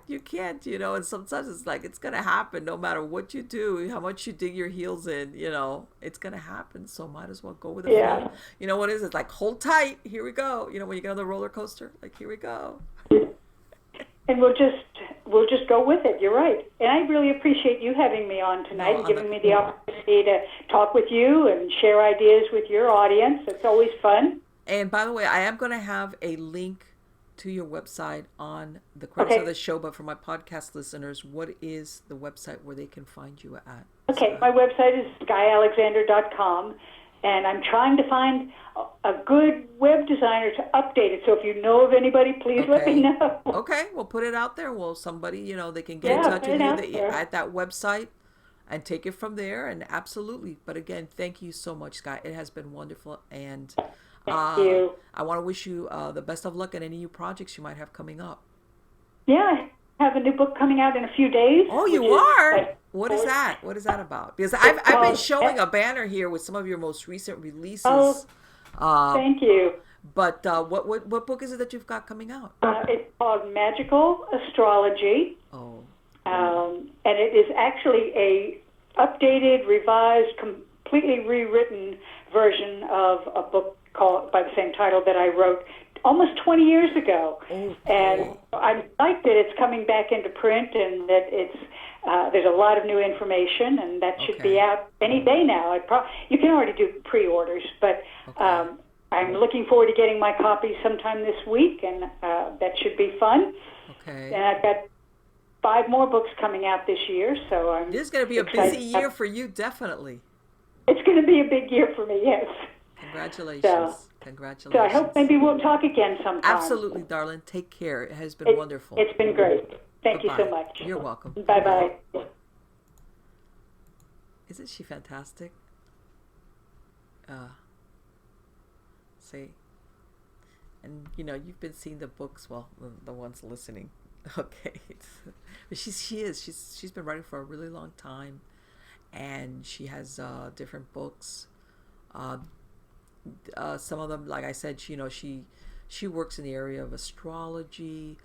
you can't. And sometimes it's like it's gonna happen no matter what you do, how much you dig your heels in. It's gonna happen. So might as well go with the Yeah. flow. What is it like? Hold tight. Here we go. When you get on the roller coaster, like here we go. And we'll just go with it. You're right. And I really appreciate you having me on tonight and giving me the opportunity to talk with you and share ideas with your audience. It's always fun. And by the way, I am going to have a link to your website on the credits of the show. But for my podcast listeners, what is the website where they can find you at? Okay, my website is skyealexander.com. And I'm trying to find a good web designer to update it. So if you know of anybody, please let me know. Okay, we'll put it out there. Well, somebody, they can get in touch with you at that website and take it from there. And absolutely. But again, thank you so much, Skye. It has been wonderful. And thank you. I want to wish you the best of luck in any new projects you might have coming up. Yeah, I have a new book coming out in a few days. Oh, you are? What is that? What is that about? Because I've been showing a banner here with some of your most recent releases. Oh, thank you. But what book is it that you've got coming out? It's called Magical Astrology. Oh. And it is actually a updated, revised, completely rewritten version of a book called by the same title that I wrote almost 20 years ago. Oh, and I'm psyched that it's coming back into print and that it's there's a lot of new information, and that should be out any day now. You can already do pre-orders, but I'm looking forward to getting my copy sometime this week, and that should be fun. Okay. And I've got 5 more books coming out this year, so I'm This is going to be a busy year for you, definitely. It's going to be a big year for me, yes. Congratulations. Congratulations. So I hope maybe we'll talk again sometime. Absolutely, darling. Take care. It has been wonderful. It's been great. Thank you so much. You're welcome. Bye-bye. Isn't she fantastic? See? And, you've been seeing the books, well, the ones listening. Okay. But she's been writing for a really long time. And she has different books. Some of them, like I said, she works in the area of astrology.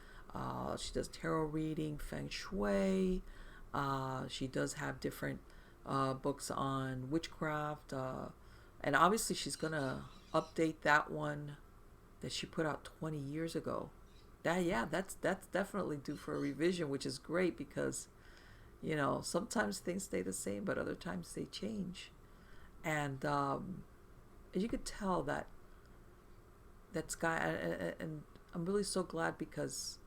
She does tarot reading, feng shui. She does have different books on witchcraft. And obviously she's going to update that one that she put out 20 years ago. That's definitely due for a revision, which is great because, sometimes things stay the same, but other times they change. And you could tell that Skye, and I'm really so glad because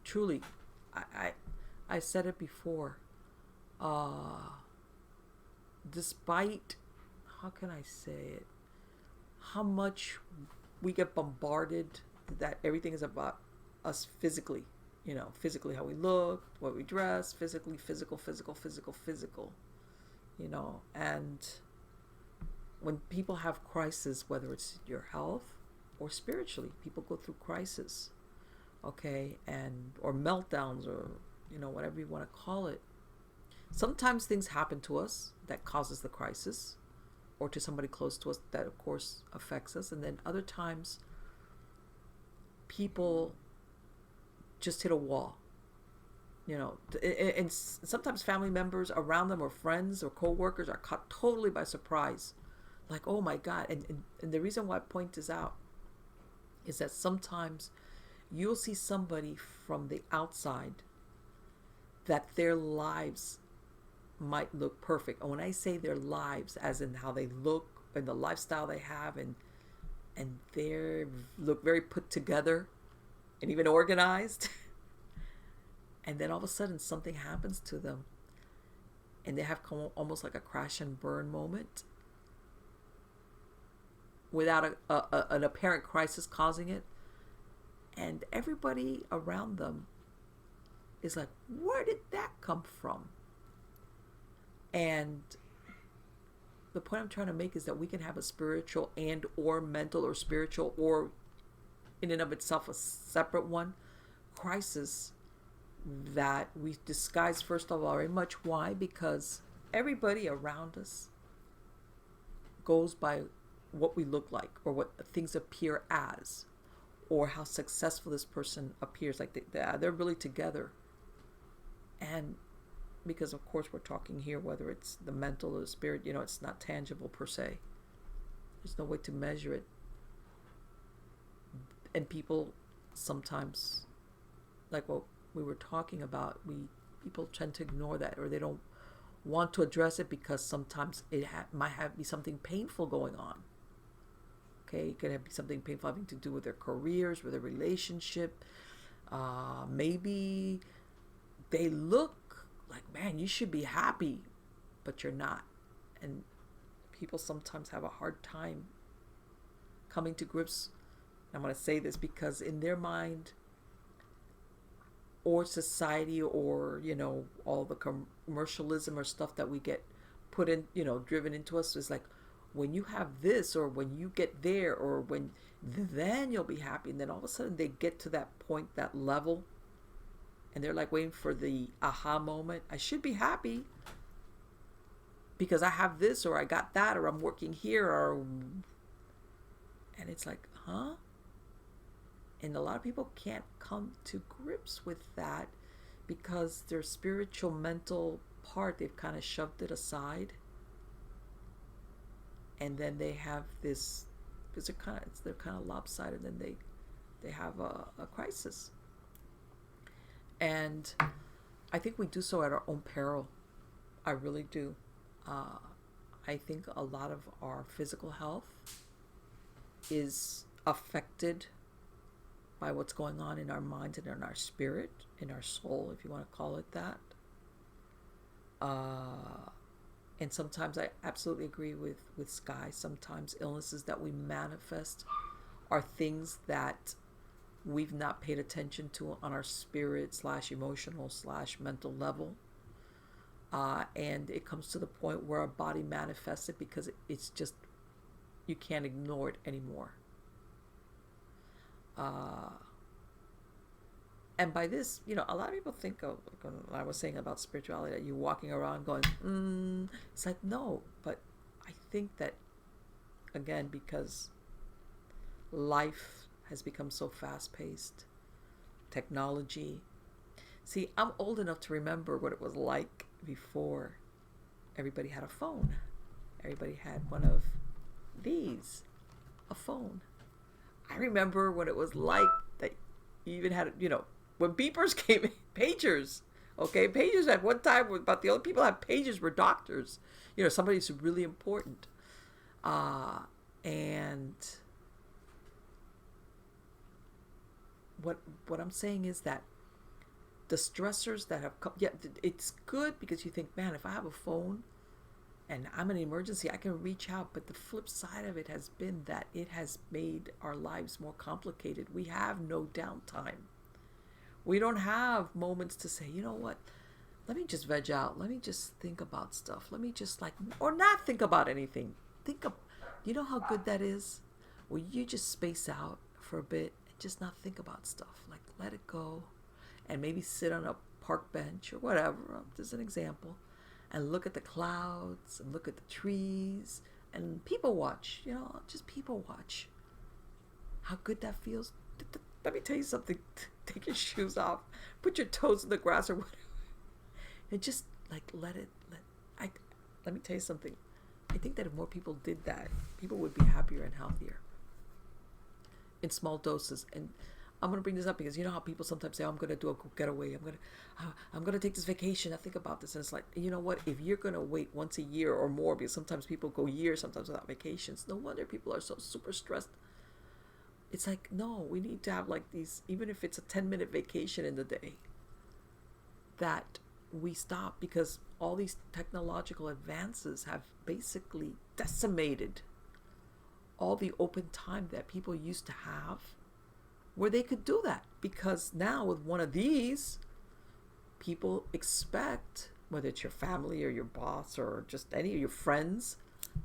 truly, I said it before, despite, how can I say it, how much we get bombarded that everything is about us physically, physically how we look, what we dress, physical, and when people have crisis, whether it's your health or spiritually, people go through crisis, or meltdowns, or whatever you want to call it. Sometimes things happen to us that causes the crisis, or to somebody close to us that of course affects us, and then other times people just hit a wall, and sometimes family members around them or friends or co-workers are caught totally by surprise, like, oh my God. And the reason why I point this out is that sometimes you'll see somebody from the outside that their lives might look perfect. And when I say their lives, as in how they look and the lifestyle they have, and they look very put together and even organized, and then all of a sudden something happens to them and they have almost like a crash and burn moment without an apparent crisis causing it, and everybody around them is like, where did that come from? And the point I'm trying to make is that we can have a spiritual and or mental or spiritual or in and of itself a separate one crisis that we disguise first of all very much. Why? Because everybody around us goes by what we look like or what things appear as, or how successful this person appears, like they're really together. And because of course we're talking here, whether it's the mental or the spirit, it's not tangible per se. There's no way to measure it. And people sometimes, like what we were talking about, people tend to ignore that, or they don't want to address it because sometimes it might be something painful going on. Okay, it could be something painful having to do with their careers, with their relationship. Maybe they look like, man, you should be happy, but you're not. And people sometimes have a hard time coming to grips. I'm going to say this because in their mind, or society, or all the commercialism or stuff that we get put in, driven into us, is like, when you have this, or when you get there, or then you'll be happy. And then all of a sudden they get to that point, that level, and they're like waiting for the aha moment. I should be happy because I have this, or I got that, or I'm working here, and it's like, huh? And a lot of people can't come to grips with that because their spiritual, mental part, they've kind of shoved it aside. And then they have this, because they're kind of lopsided, and they have a crisis. And I think we do so at our own peril. I really do. I think a lot of our physical health is affected by what's going on in our minds and in our spirit, in our soul, if you want to call it that. And sometimes I absolutely agree with Skye. Sometimes illnesses that we manifest are things that we've not paid attention to on our spirit / emotional / mental level. And it comes to the point where our body manifests it because it's just, you can't ignore it anymore. And by this, a lot of people think of, when I was saying about spirituality, that you're walking around going, it's like, no. But I think that, again, because life has become so fast-paced, technology. See, I'm old enough to remember what it was like before everybody had a phone. Everybody had one of these, a phone. I remember what it was like that you even had, when beepers came in, pagers. Okay, pagers at one time were about the only people who had pagers were doctors. Somebody who's really important. And what I'm saying is that the stressors that have come, it's good because you think, man, if I have a phone and I'm in an emergency, I can reach out. But the flip side of it has been that it has made our lives more complicated. We have no downtime. We don't have moments to say, you know what, let me just veg out. Let me just think about stuff. Let me just or not think about anything. You know how good that is? Where you just space out for a bit and just not think about stuff. Like, let it go. And maybe sit on a park bench or whatever, just an example, and look at the clouds and look at the trees and people watch, just people watch. How good that feels. Let me tell you something. Take your shoes off, put your toes in the grass or whatever, and just let me tell you something. I think that if more people did that, people would be happier and healthier in small doses. And I'm going to bring this up because you know how people sometimes say, I'm going to do a getaway. I'm going to take this vacation. I think about this. And it's like, you know what? If you're going to wait once a year or more, because sometimes people go years, sometimes without vacations, no wonder people are so super stressed. It's like, no, we need to have these, even if it's a 10-minute vacation in the day, that we stop, because all these technological advances have basically decimated all the open time that people used to have where they could do that. Because now with one of these, people expect, whether it's your family or your boss or just any of your friends,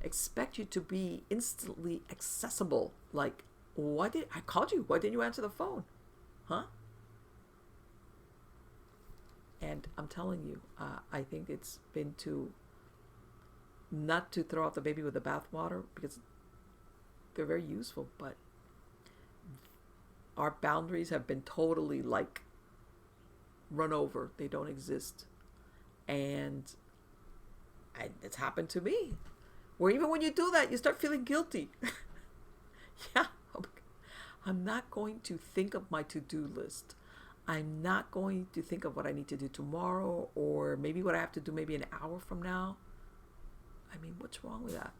expect you to be instantly accessible. Like, I called you. Why didn't you answer the phone? Huh? And I'm telling you, I think it's been not to throw out the baby with the bathwater, because they're very useful, but our boundaries have been totally like run over. They don't exist. And it's happened to me. Where even when you do that, you start feeling guilty. Yeah. I'm not going to think of my to-do list. I'm not going to think of what I need to do tomorrow, or maybe what I have to do maybe an hour from now. I mean, what's wrong with that?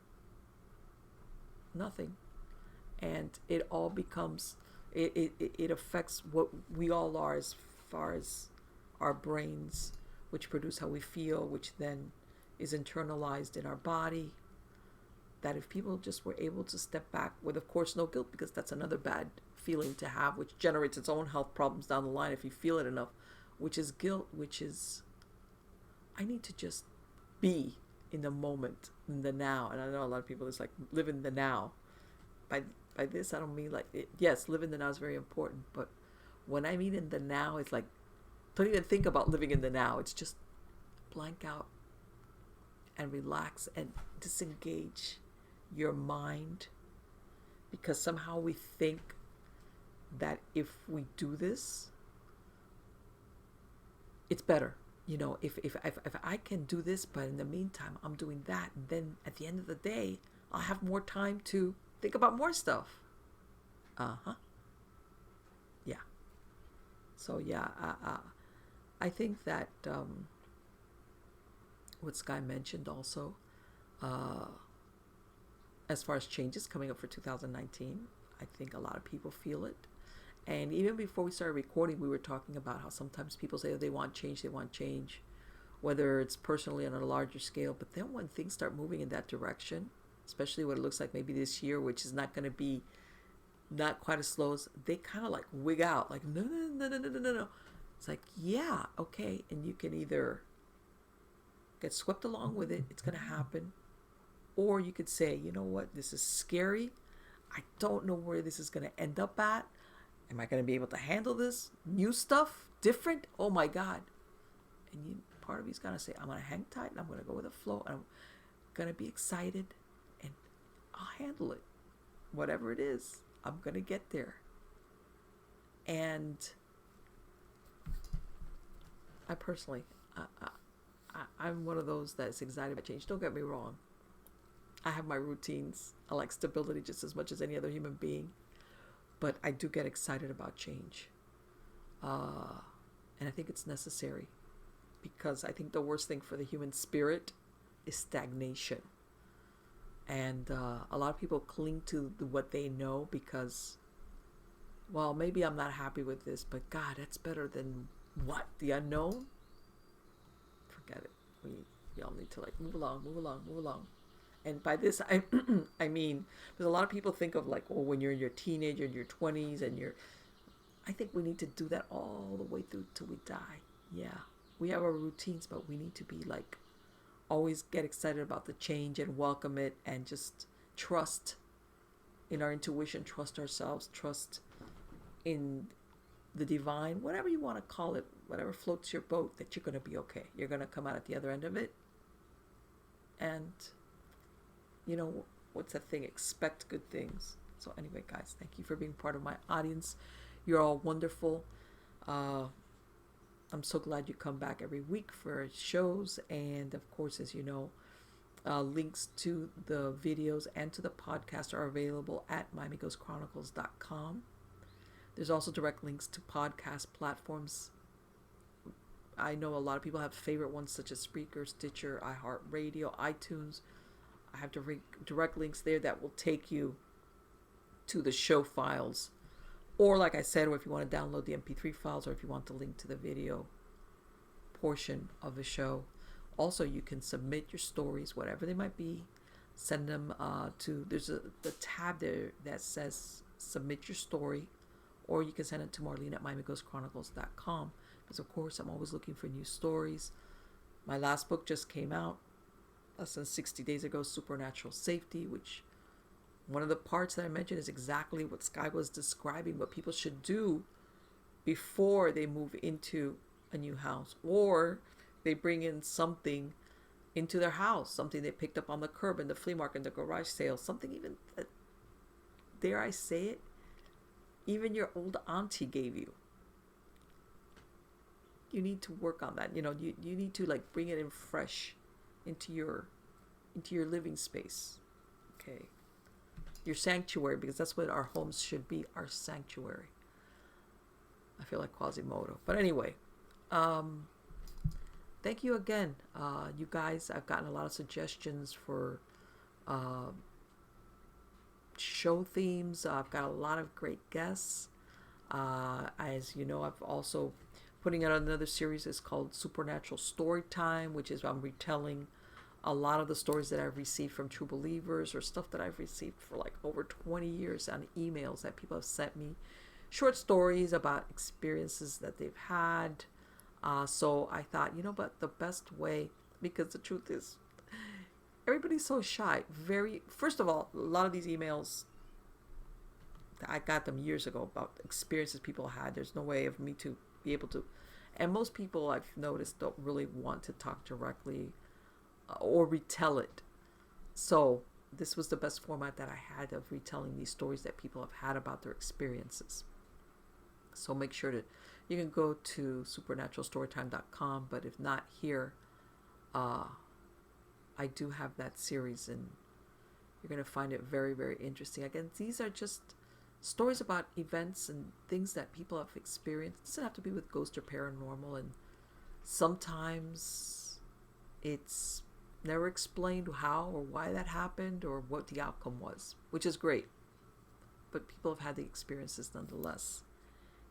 Nothing. And it all becomes, it affects what we all are as far as our brains, which produce how we feel, which then is internalized in our body. That if people just were able to step back with, of course, no guilt, because that's another bad feeling to have, which generates its own health problems down the line if you feel it enough, which is guilt, which is, I need to just be in the moment, in the now. And I know a lot of people, it's like, live in the now. By this, I don't mean like, yes, live in the now is very important, but when I mean in the now, it's like, don't even think about living in the now. It's just blank out and relax and disengage your mind, because somehow we think that if we do this, it's better. You know, if I can do this, but in the meantime I'm doing that, and then at the end of the day I'll have more time to think about more stuff. Yeah. So yeah, I think that what Skye mentioned also, as far as changes coming up for 2019, I think a lot of people feel it. And even before we started recording, we were talking about how sometimes people say they want change, whether it's personally on a larger scale. But then when things start moving in that direction, especially what it looks like maybe this year, which is not going to be not quite as slow as, they kind of like wig out, like, no. It's like, yeah, okay. And you can either get swept along with it, it's going to happen. Or you could say, you know what, this is scary. I don't know where this is going to end up at. Am I going to be able to handle this? New stuff? Different? Oh my God. And part of you's going to say, I'm going to hang tight and I'm going to go with the flow. And I'm going to be excited and I'll handle it. Whatever it is, I'm going to get there. And I personally, I'm one of those that's excited about change. Don't get me wrong. I have my routines. I like stability just as much as any other human being. But I do get excited about change. And I think it's necessary. Because I think the worst thing for the human spirit is stagnation. And a lot of people cling to what they know because, well, maybe I'm not happy with this, but God, that's better than what? The unknown? Forget it. We all need to like move along. And by this, I mean, because a lot of people think of like, well, when you're in your teenager, in your 20s, and I think we need to do that all the way through till we die. Yeah, we have our routines, but we need to be like, always get excited about the change and welcome it and just trust in our intuition, trust ourselves, trust in the divine, whatever you want to call it, whatever floats your boat, that you're going to be okay. You're going to come out at the other end of it. And you know, what's that thing? Expect good things. So anyway, guys, thank you for being part of my audience. You're all wonderful. I'm so glad you come back every week for shows. And of course, as you know, links to the videos and to the podcast are available at miamighostchronicles.com. There's also direct links to podcast platforms. I know a lot of people have favorite ones such as Spreaker, Stitcher, iHeartRadio, iTunes. I have direct links there that will take you to the show files. Or like I said, or if you want to download the MP3 files, or if you want the link to the video portion of the show. Also, you can submit your stories, whatever they might be. Send them there's the tab there that says submit your story. Or you can send it to Marlene at miamighostchronicles.com. Because of course, I'm always looking for new stories. My last book just came out less than 60 days ago, Supernatural Safety, which one of the parts that I mentioned is exactly what Skye was describing, what people should do before they move into a new house, or they bring in something into their house, something they picked up on the curb, in the flea market, in the garage sale, something even that dare I say it, even your old auntie gave you. You need to work on that. You need to like bring it in fresh into your living space. Okay. Your sanctuary, because that's what our homes should be, our sanctuary. I feel like Quasimodo. But anyway, thank you again. You guys, I've gotten a lot of suggestions for show themes. I've got a lot of great guests. As you know, I've also putting out another series. It's called Supernatural Storytime, which is I'm retelling a lot of the stories that I've received from true believers or stuff that I've received for like over 20 years on emails that people have sent me. Short stories about experiences that they've had. So I thought, but the best way, because the truth is, everybody's so shy. First of all, a lot of these emails, I got them years ago about experiences people had. There's no way of me to be able to. And most people I've noticed don't really want to talk directly or retell it. So this was the best format that I had of retelling these stories that people have had about their experiences. So make sure that you can go to supernaturalstorytime.com, but if not here, I do have that series, and you're going to find it very, very interesting. Again, these are just stories about events and things that people have experienced. It doesn't have to be with ghost or paranormal, and sometimes it's never explained how or why that happened or what the outcome was, which is great. But people have had the experiences nonetheless.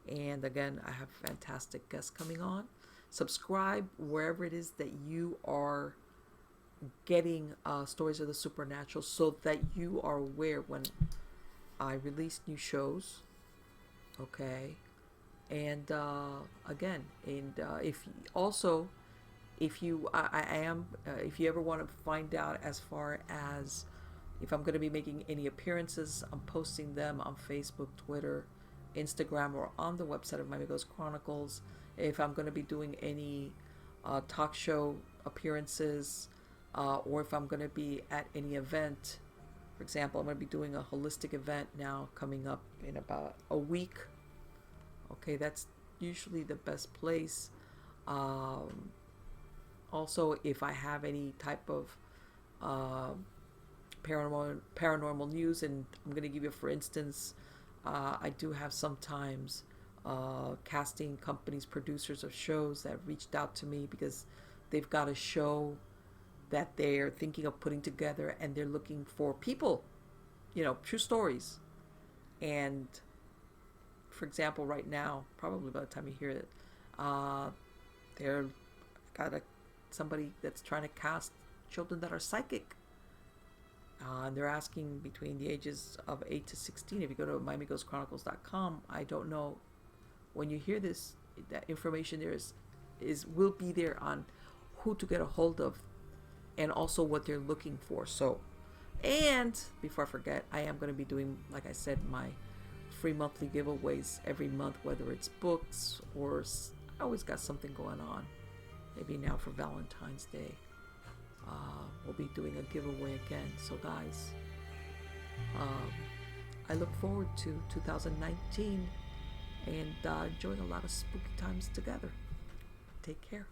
And again, I have fantastic guests coming on. Subscribe wherever it is that you are getting stories of the supernatural, so that you are aware when I release new shows. Okay. And again, and if you ever want to find out as far as if I'm going to be making any appearances, I'm posting them on Facebook, Twitter, Instagram, or on the website of Miami Ghost Chronicles. If I'm going to be doing any talk show appearances, or if I'm going to be at any event. For example, I'm going to be doing a holistic event now coming up in about a week. Okay, that's usually the best place. Also, if I have any type of paranormal news, and I'm going to give you, for instance, I do have sometimes casting companies, producers of shows that reached out to me because they've got a show that they're thinking of putting together, and they're looking for people, true stories. And for example, right now, probably by the time you hear it, they're got somebody that's trying to cast children that are psychic. And they're asking between the ages of 8 to 16. If you go to MiamiGhostChronicles.com, I don't know when you hear this, that information there will be there on who to get a hold of, and also what they're looking for. So, and before I forget, I am going to be doing, like I said, my free monthly giveaways every month, whether it's books or I always got something going on. Maybe now for Valentine's Day, we'll be doing a giveaway again. So guys, I look forward to 2019 and enjoying a lot of spooky times together. Take care.